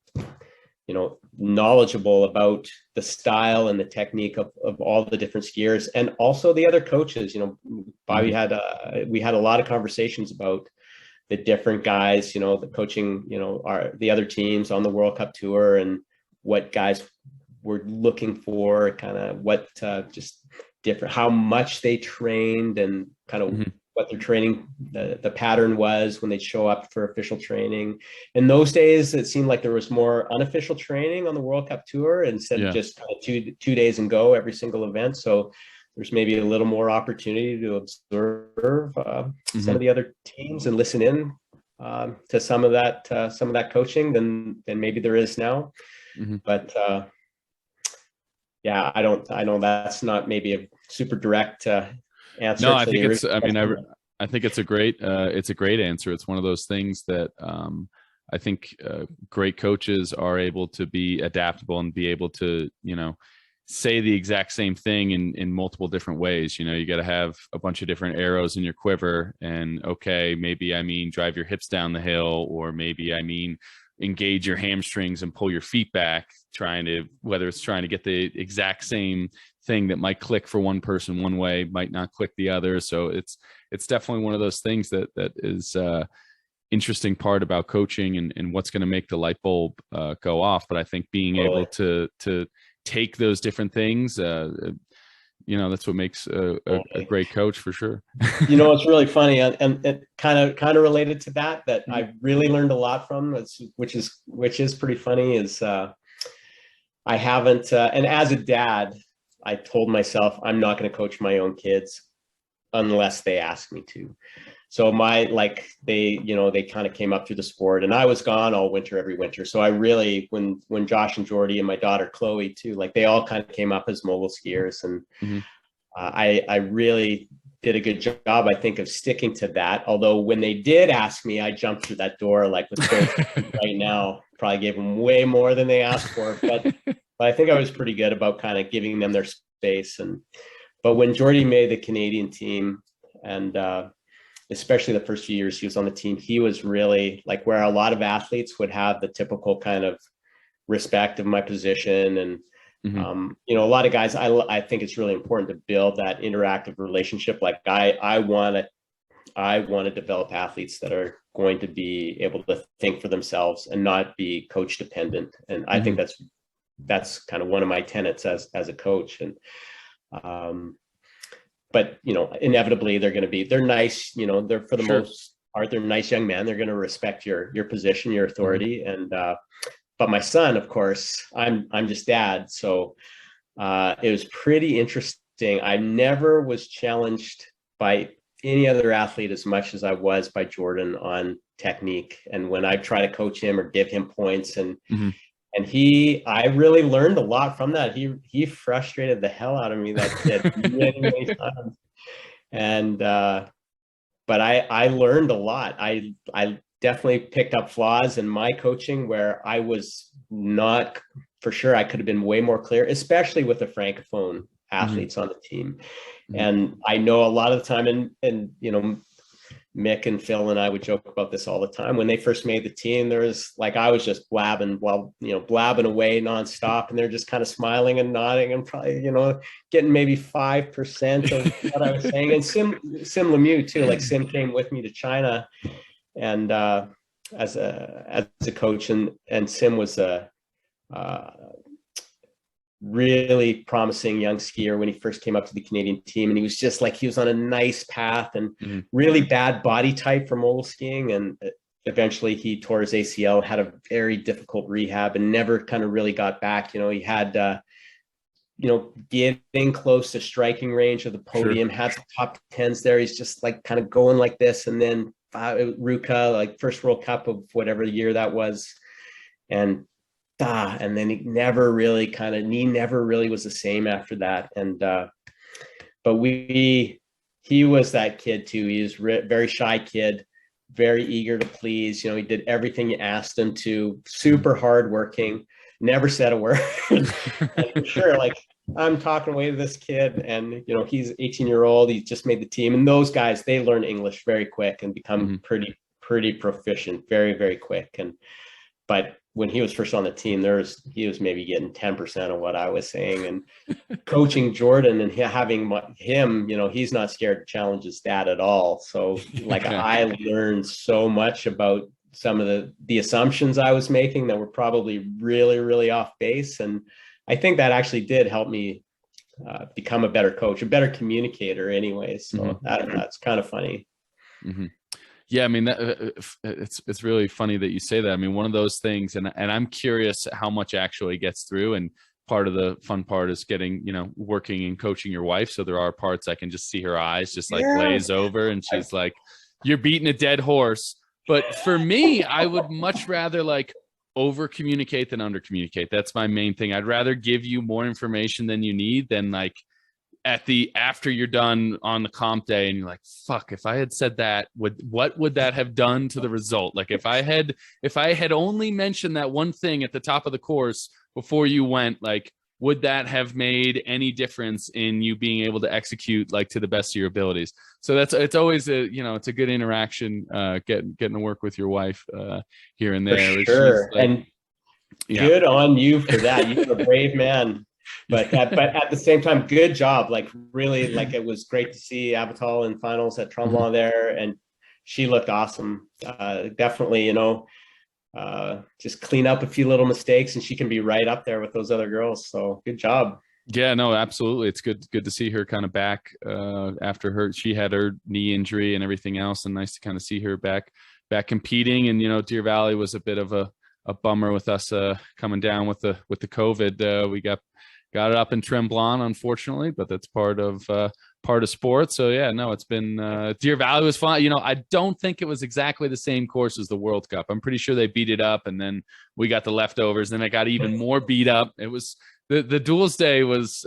knowledgeable about the style and the technique of all the different skiers, and also the other coaches. Bobby we had a lot of conversations about the different guys, the coaching, the other teams on the World Cup tour, and what guys were looking for, kind of what just different, how much they trained, and kind of what their training, the pattern was when they'd show up for official training. In those days, it seemed like there was more unofficial training on the World Cup tour instead of just kind of two days and go every single event. So there's maybe a little more opportunity to observe some of the other teams and listen in to some of that coaching than maybe there is now. But I know that's not maybe a super direct answer. No, I think it's, I think it's a great answer. It's one of those things that I think great coaches are able to be adaptable and be able to, say the exact same thing in multiple different ways. You got to have a bunch of different arrows in your quiver, and maybe drive your hips down the hill, or maybe engage your hamstrings and pull your feet back, whether it's trying to get the exact same thing that might click for one person one way, might not click the other. So it's definitely one of those things that is interesting part about coaching, and what's going to make the light bulb go off. But I think being able to take those different things, that's what makes a great coach for sure. It's really funny, and it kind of related to that I really learned a lot from, which is pretty funny, is I haven't, and as a dad, I told myself I'm not going to coach my own kids unless they ask me to. So they kind of came up through the sport, and I was gone all winter, every winter. So I really, when Josh and Jordy and my daughter Chloe too, they all kind of came up as mogul skiers, and I really did a good job, I think, of sticking to that. Although when they did ask me, I jumped through that door with right now, probably gave them way more than they asked for, but I think I was pretty good about kind of giving them their space. But when Jordy made the Canadian team, and especially the first few years he was on the team, he was really where a lot of athletes would have the typical kind of respect of my position. And, a lot of guys, I think it's really important to build that interactive relationship. I want to develop athletes that are going to be able to think for themselves and not be coach dependent. And I think that's kind of one of my tenets as a coach. And, but inevitably they're nice, they're for the most part, they're nice young men. They're going to respect your position, your authority. And, but my son, of course, I'm just dad. So, it was pretty interesting. I never was challenged by any other athlete as much as I was by Jordan on technique. And when I try to coach him or give him points, and Mhm. I really learned a lot from that. He frustrated the hell out of me, that kid, many times. And but I learned a lot. I definitely picked up flaws in my coaching where I was not, for sure, I could have been way more clear, especially with the Francophone athletes on the team. And I know a lot of the time, and you know, Mick and Phil and I would joke about this all the time. When they first made the team, there was like, I was just blabbing away nonstop, and they're just kind of smiling and nodding and probably, you know, getting maybe 5% of what I was saying. And Sim Lemieux too, like Sim came with me to China and as a coach, and Sim was a really promising young skier when he first came up to the Canadian team. And he was just like, he was on a nice path, and really bad body type for mogul skiing. And eventually he tore his ACL, had a very difficult rehab, and never kind of really got back. You know, he had, you know, getting close to striking range of the podium, had some top tens there. He's just like kind of going like this. And then Ruka, like first World Cup of whatever year that was. And then he never really was the same after that. And but he was that kid too. He was very shy kid, very eager to please. You know, he did everything you asked him to, super hardworking, never said a word. For sure, like, I'm talking away to this kid, and you know, he's 18-year-old, he just made the team. And those guys, they learn English very quick and become pretty proficient very, very quick. But when he was first on the team, he was maybe getting 10% of what I was saying. And coaching Jordan and having him, you know, he's not scared to challenge his dad at all. So like, I learned so much about some of the assumptions I was making that were probably really, really off base. And I think that actually did help me become a better coach, a better communicator anyways. So that's kind of funny. Yeah, I mean, it's really funny that you say that. I mean, one of those things, and I'm curious how much actually gets through. And part of the fun part is getting, you know, working and coaching your wife. So there are parts I can just see her eyes just like glaze over, and she's like, "You're beating a dead horse." But for me, I would much rather like over communicate than under communicate. That's my main thing. I'd rather give you more information than you need than like after you're done on the comp day and you're like, fuck, if I had said that, what would that have done to the result? Like if I had only mentioned that one thing at the top of the course before you went, like, would that have made any difference in you being able to execute like to the best of your abilities? So it's always it's a good interaction, getting to work with your wife here and there. For sure. Like, and good on you for that. You're a brave man. But at the same time, good job. Like, really, like, it was great to see Avital in finals at Tremblant there, and she looked awesome. Definitely, you know, just clean up a few little mistakes, and she can be right up there with those other girls. So good job. Yeah, no, absolutely. It's good to see her kind of back after she had her knee injury and everything else, and nice to kind of see her back competing. And you know, Deer Valley was a bit of a bummer with us coming down with the COVID. We got it up in Tremblant, unfortunately, but that's part of sport. So yeah, no, it's been Deer Valley was fun. You know, I don't think it was exactly the same course as the World Cup. I'm pretty sure they beat it up, and then we got the leftovers. Then it got even more beat up. It was the duels day was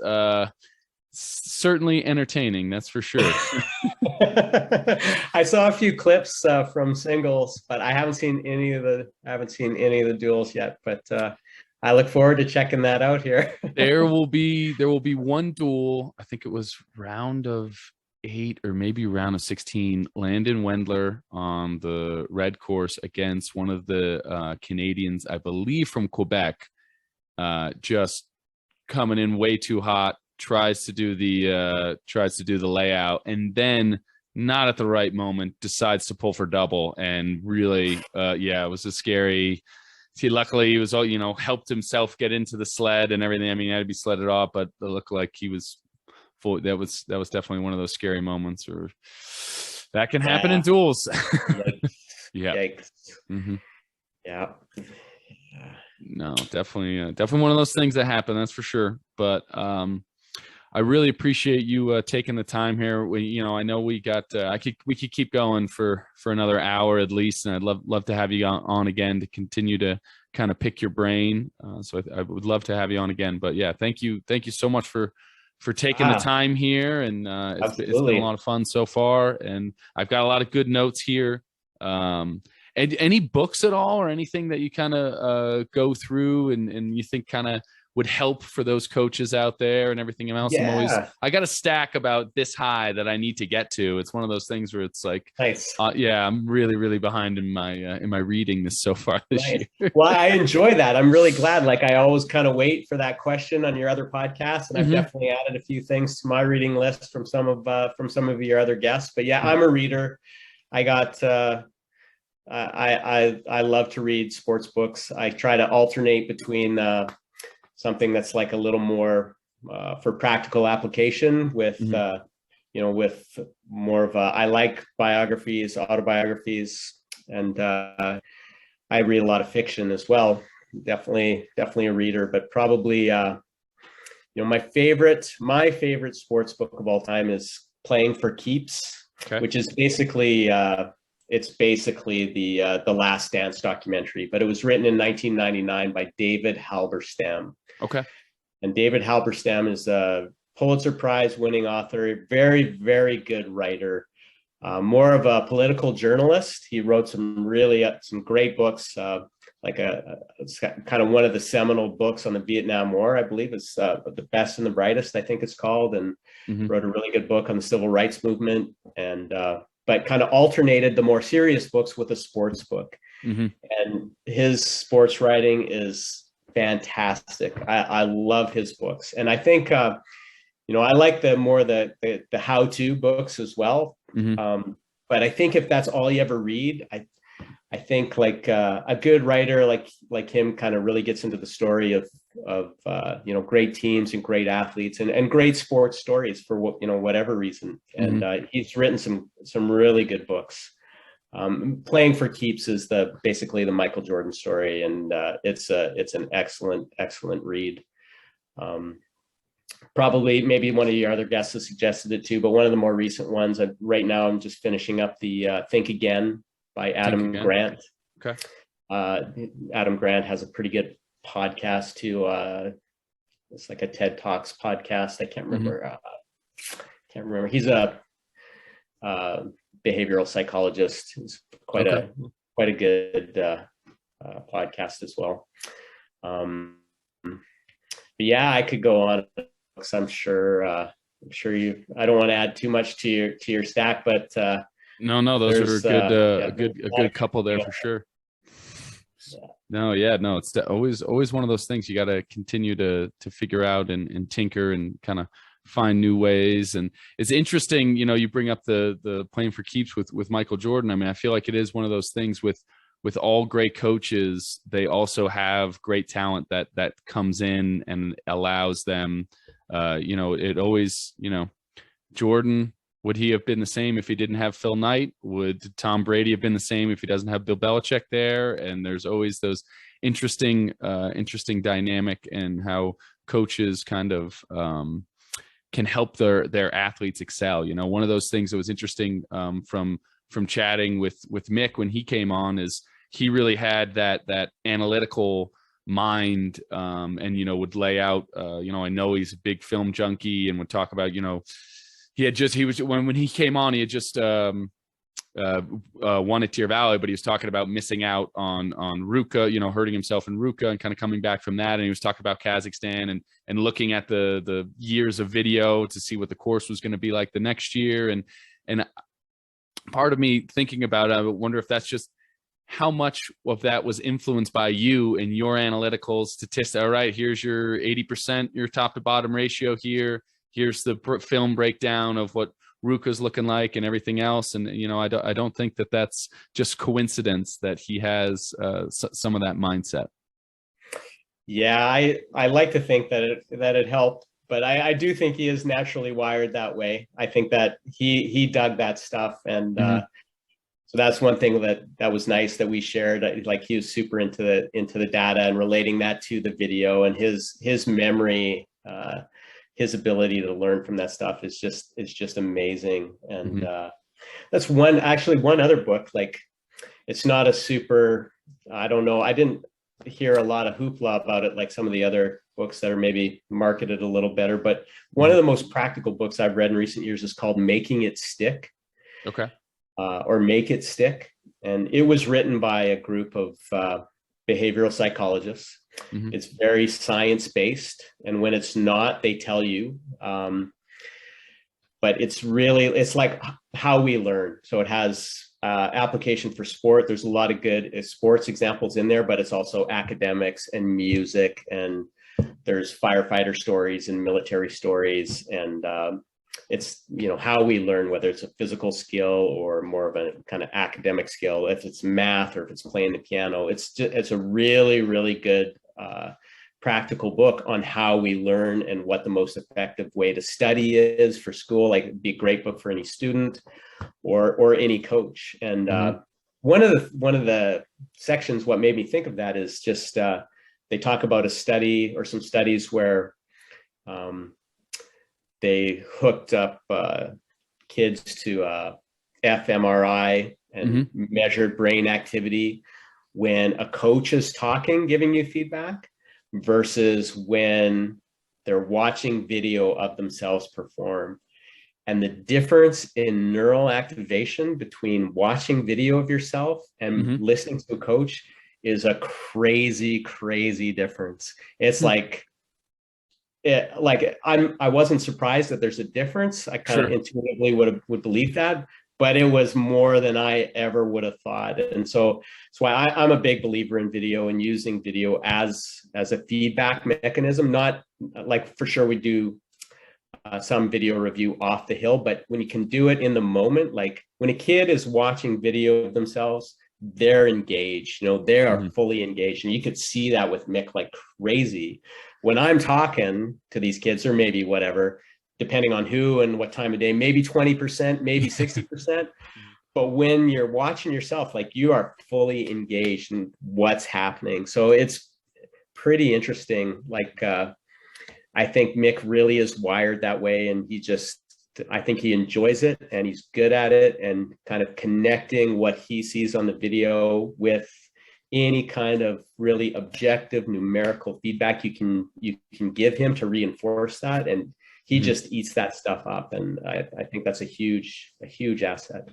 certainly entertaining, that's for sure. I saw a few clips from singles, but I haven't seen any of the duels yet. But I look forward to checking that out here. There will be one duel. I think it was round of 8 or maybe round of 16. Landon Wendler on the red course against one of the Canadians, I believe from Quebec, just coming in way too hot. Tries to do the layout, and then not at the right moment decides to pull for double, and really it was a scary. See, luckily he was all, you know, helped himself get into the sled and everything. I mean, he had to be sledded off, but it looked like he was full. That was definitely one of those scary moments, or that can happen in duels. Yeah. Mm-hmm. Yeah. No, definitely one of those things that happen. That's for sure. But I really appreciate you taking the time here. I know we got we could keep going for another hour at least, and I'd love to have you on again to continue to kind of pick your brain. So I would love to have you on again. But yeah, thank you so much for taking the time here, and it's been a lot of fun so far, and I've got a lot of good notes here. And any books at all, or anything that you kind of go through and you think kind of would help for those coaches out there and everything else? Yeah. I got a stack about this high that I need to get to. It's one of those things where it's like, nice. Yeah, I'm really behind in my reading this so far this year. Well, I enjoy that. I'm really glad. Like, I always kind of wait for that question on your other podcasts, and I've definitely added a few things to my reading list from some of your other guests. But yeah, I'm a reader. I got I love to read sports books. I try to alternate between something that's like a little more for practical application with with more of I like biographies, autobiographies, and I read a lot of fiction as well. Definitely a reader, but probably my favorite sports book of all time is Playing for Keeps, which is basically it's basically the Last Dance documentary, but it was written in 1999 by David Halberstam. Okay. And David Halberstam is a Pulitzer Prize winning author, very, very good writer, more of a political journalist. He wrote some great books, it's kind of one of the seminal books on the Vietnam War, I believe. It's The Best and the Brightest, I think it's called, and wrote a really good book on the civil rights movement, and but kind of alternated the more serious books with a sports book. And his sports writing is fantastic. I love his books, and I think I like the how-to books as well. But I think if that's all you ever read, I think like a good writer like him kind of really gets into the story of great teams and great athletes and great sports stories for whatever reason. And he's written some really good books. Playing for Keeps is basically the Michael Jordan story, and it's an excellent read. Probably maybe one of your other guests has suggested it too, but one of the more recent ones, right now I'm just finishing up the Think Again by Adam Grant. Okay. Adam Grant has a pretty good podcast too. It's like a TED Talks podcast. I can't remember. He's a behavioral psychologist. He's quite a good podcast as well. But yeah, I could go on. I'm sure you. I don't want to add too much to your stack, but no, those are a good couple there for sure. No, it's always one of those things you got to continue to figure out and tinker and kind of find new ways. And it's interesting, you bring up the Playing for Keeps with Michael Jordan. I mean, I feel like it is one of those things with all great coaches, they also have great talent that comes in and allows them, it always, Jordan, would he have been the same if he didn't have Phil Knight? Would Tom Brady have been the same if he doesn't have Bill Belichick there? And there's always those interesting dynamic and how coaches kind of can help their athletes excel. One of those things that was interesting from chatting with Mick when he came on is he really had that analytical mind, and would lay out. I know he's a big film junkie and would talk about when he came on, he had just won at Deer Valley, but he was talking about missing out on Ruka, hurting himself in Ruka and kind of coming back from that. And he was talking about Kazakhstan and looking at the years of video to see what the course was going to be like the next year. And part of me thinking about it, I wonder if that's just how much of that was influenced by you and your analytical statistics. All right, here's your 80%, your top to bottom ratio here. Here's the film breakdown of what Ruka's looking like and everything else. And, I don't think that that's just coincidence that he has some of that mindset. Yeah, I like to think that it helped, but I do think he is naturally wired that way. I think that he dug that stuff. And so that's one thing that was nice that we shared. Like, he was super into the data and relating that to the video, and his memory his ability to learn from that stuff is just amazing. And that's one other book, like, it's not a super, I don't know, I didn't hear a lot of hoopla about it like some of the other books that are maybe marketed a little better, but one of the most practical books I've read in recent years is called Making It Stick. Okay. Or Make It Stick. And it was written by a group of behavioral psychologists. It's very science-based, and when it's not, they tell you. But it's like how we learn. So it has application for sport. There's a lot of good sports examples in there, but it's also academics and music, and there's firefighter stories and military stories, and it's, you know, how we learn, whether it's a physical skill or more of a kind of academic skill, if it's math or if it's playing the piano. It's a really, really good practical book on how we learn and what the most effective way to study is for school. Like, it'd be a great book for any student or any coach. And one of the sections, what made me think of that is just they talk about a study or some studies where they hooked up kids to fMRI and measured brain activity when a coach is talking, giving you feedback, versus when they're watching video of themselves perform. And the difference in neural activation between watching video of yourself and listening to a coach is a crazy, crazy difference. It's like, I wasn't surprised that there's a difference. I kind of intuitively would believe that, but it was more than I ever would have thought. And so that's why I'm a big believer in video and using video as a feedback mechanism. Not like, for sure we do some video review off the hill, but when you can do it in the moment, like when a kid is watching video of themselves, they're engaged, you know, they are fully engaged. And you could see that with Mick like crazy. When I'm talking to these kids, or maybe whatever, depending on who and what time of day, maybe 20%, maybe 60%. But when you're watching yourself, like, you are fully engaged in what's happening. So it's pretty interesting. Like, I think Mick really is wired that way, and I think he enjoys it and he's good at it, and kind of connecting what he sees on the video with any kind of really objective numerical feedback you can give him to reinforce that. And he just eats that stuff up. And I think that's a huge asset.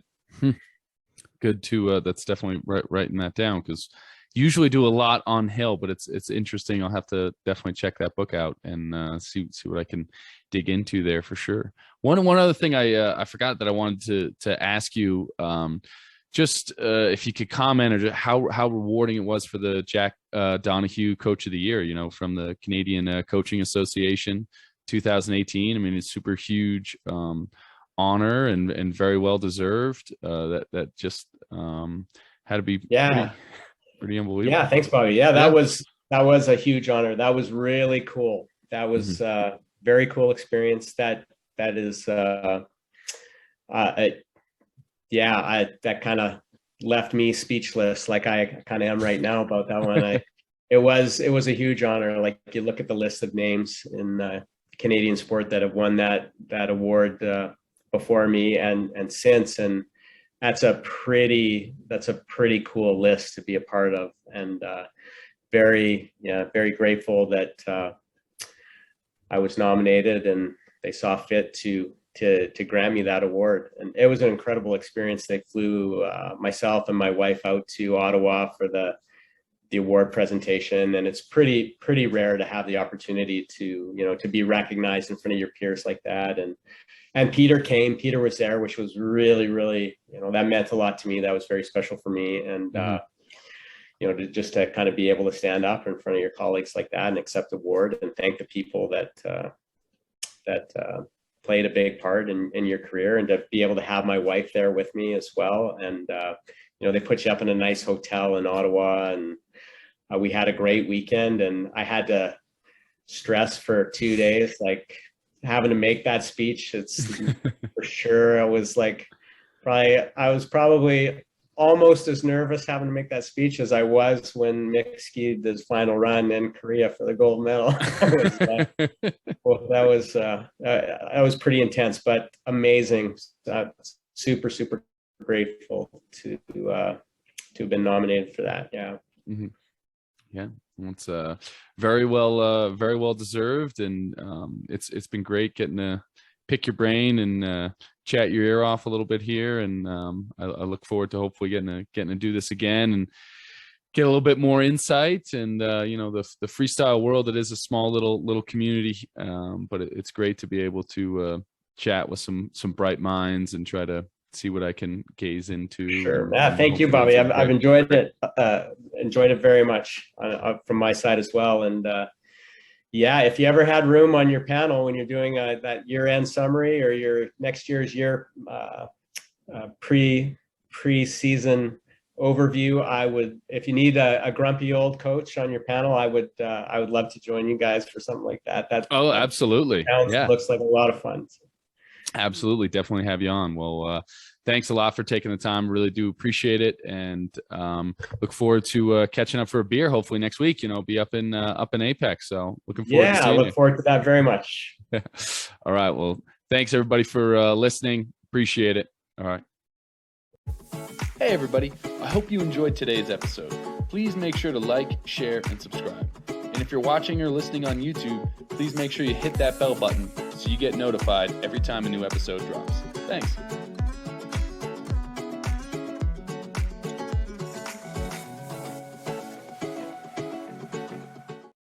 Good to, that's definitely writing that down, because usually do a lot on hill, but it's interesting. I'll have to definitely check that book out and see what I can dig into there for sure. One other thing I forgot that I wanted to ask you, just if you could comment, or just how rewarding it was for the Jack Donahue Coach of the Year, you know, from the Canadian Coaching Association 2018. I mean, it's super huge honor and very well deserved. That just had to be pretty unbelievable. Yeah, thanks, Bobby. Yeah, that was a huge honor. That was really cool. That was very cool experience. That is that kind of left me speechless, like I kind of am right now about that one. It was a huge honor. Like, you look at the list of names in Canadian sport that have won that award before me and since, and that's a pretty cool list to be a part of, and very grateful that I was nominated and they saw fit to grant me that award. And it was an incredible experience. They flew myself and my wife out to Ottawa for the award presentation, and it's pretty rare to have the opportunity to be recognized in front of your peers like that. And Peter was there, which was really, that meant a lot to me. That was very special for me. And to kind of be able to stand up in front of your colleagues like that and accept the award and thank the people that played a big part in your career, and to be able to have my wife there with me as well. And they put you up in a nice hotel in Ottawa, and we had a great weekend. And I had to stress for 2 days, like, having to make that speech. It's for sure. I was probably almost as nervous having to make that speech as I was when Mick skied his final run in Korea for the gold medal. Well, that was pretty intense, but amazing. Super, super grateful to have been nominated for that. Yeah. Mm-hmm. Yeah, it's very well deserved, and it's been great getting to pick your brain and chat your ear off a little bit here, and I look forward to hopefully getting to do this again and get a little bit more insight. And the freestyle world, it is a small little community, but it's great to be able to chat with some bright minds and try to see what I can gaze into. Sure. Yeah, thank you, Bobby. I've enjoyed it. Enjoyed it very much from my side as well. And yeah, if you ever had room on your panel when you're doing that year-end summary or your next year's pre-season overview, I would. If you need a grumpy old coach on your panel, I would love to join you guys for something like that. Absolutely. Looks like a lot of fun. Absolutely. Definitely have you on. Well, thanks a lot for taking the time. Really do appreciate it. And look forward to catching up for a beer, hopefully next week, be up in Apex. So looking forward to seeing you. I look forward to that very much. All right. Well, thanks everybody for listening. Appreciate it. All right. Hey everybody. I hope you enjoyed today's episode. Please make sure to like, share, and subscribe. And if you're watching or listening on YouTube, please make sure you hit that bell button so you get notified every time a new episode drops. Thanks.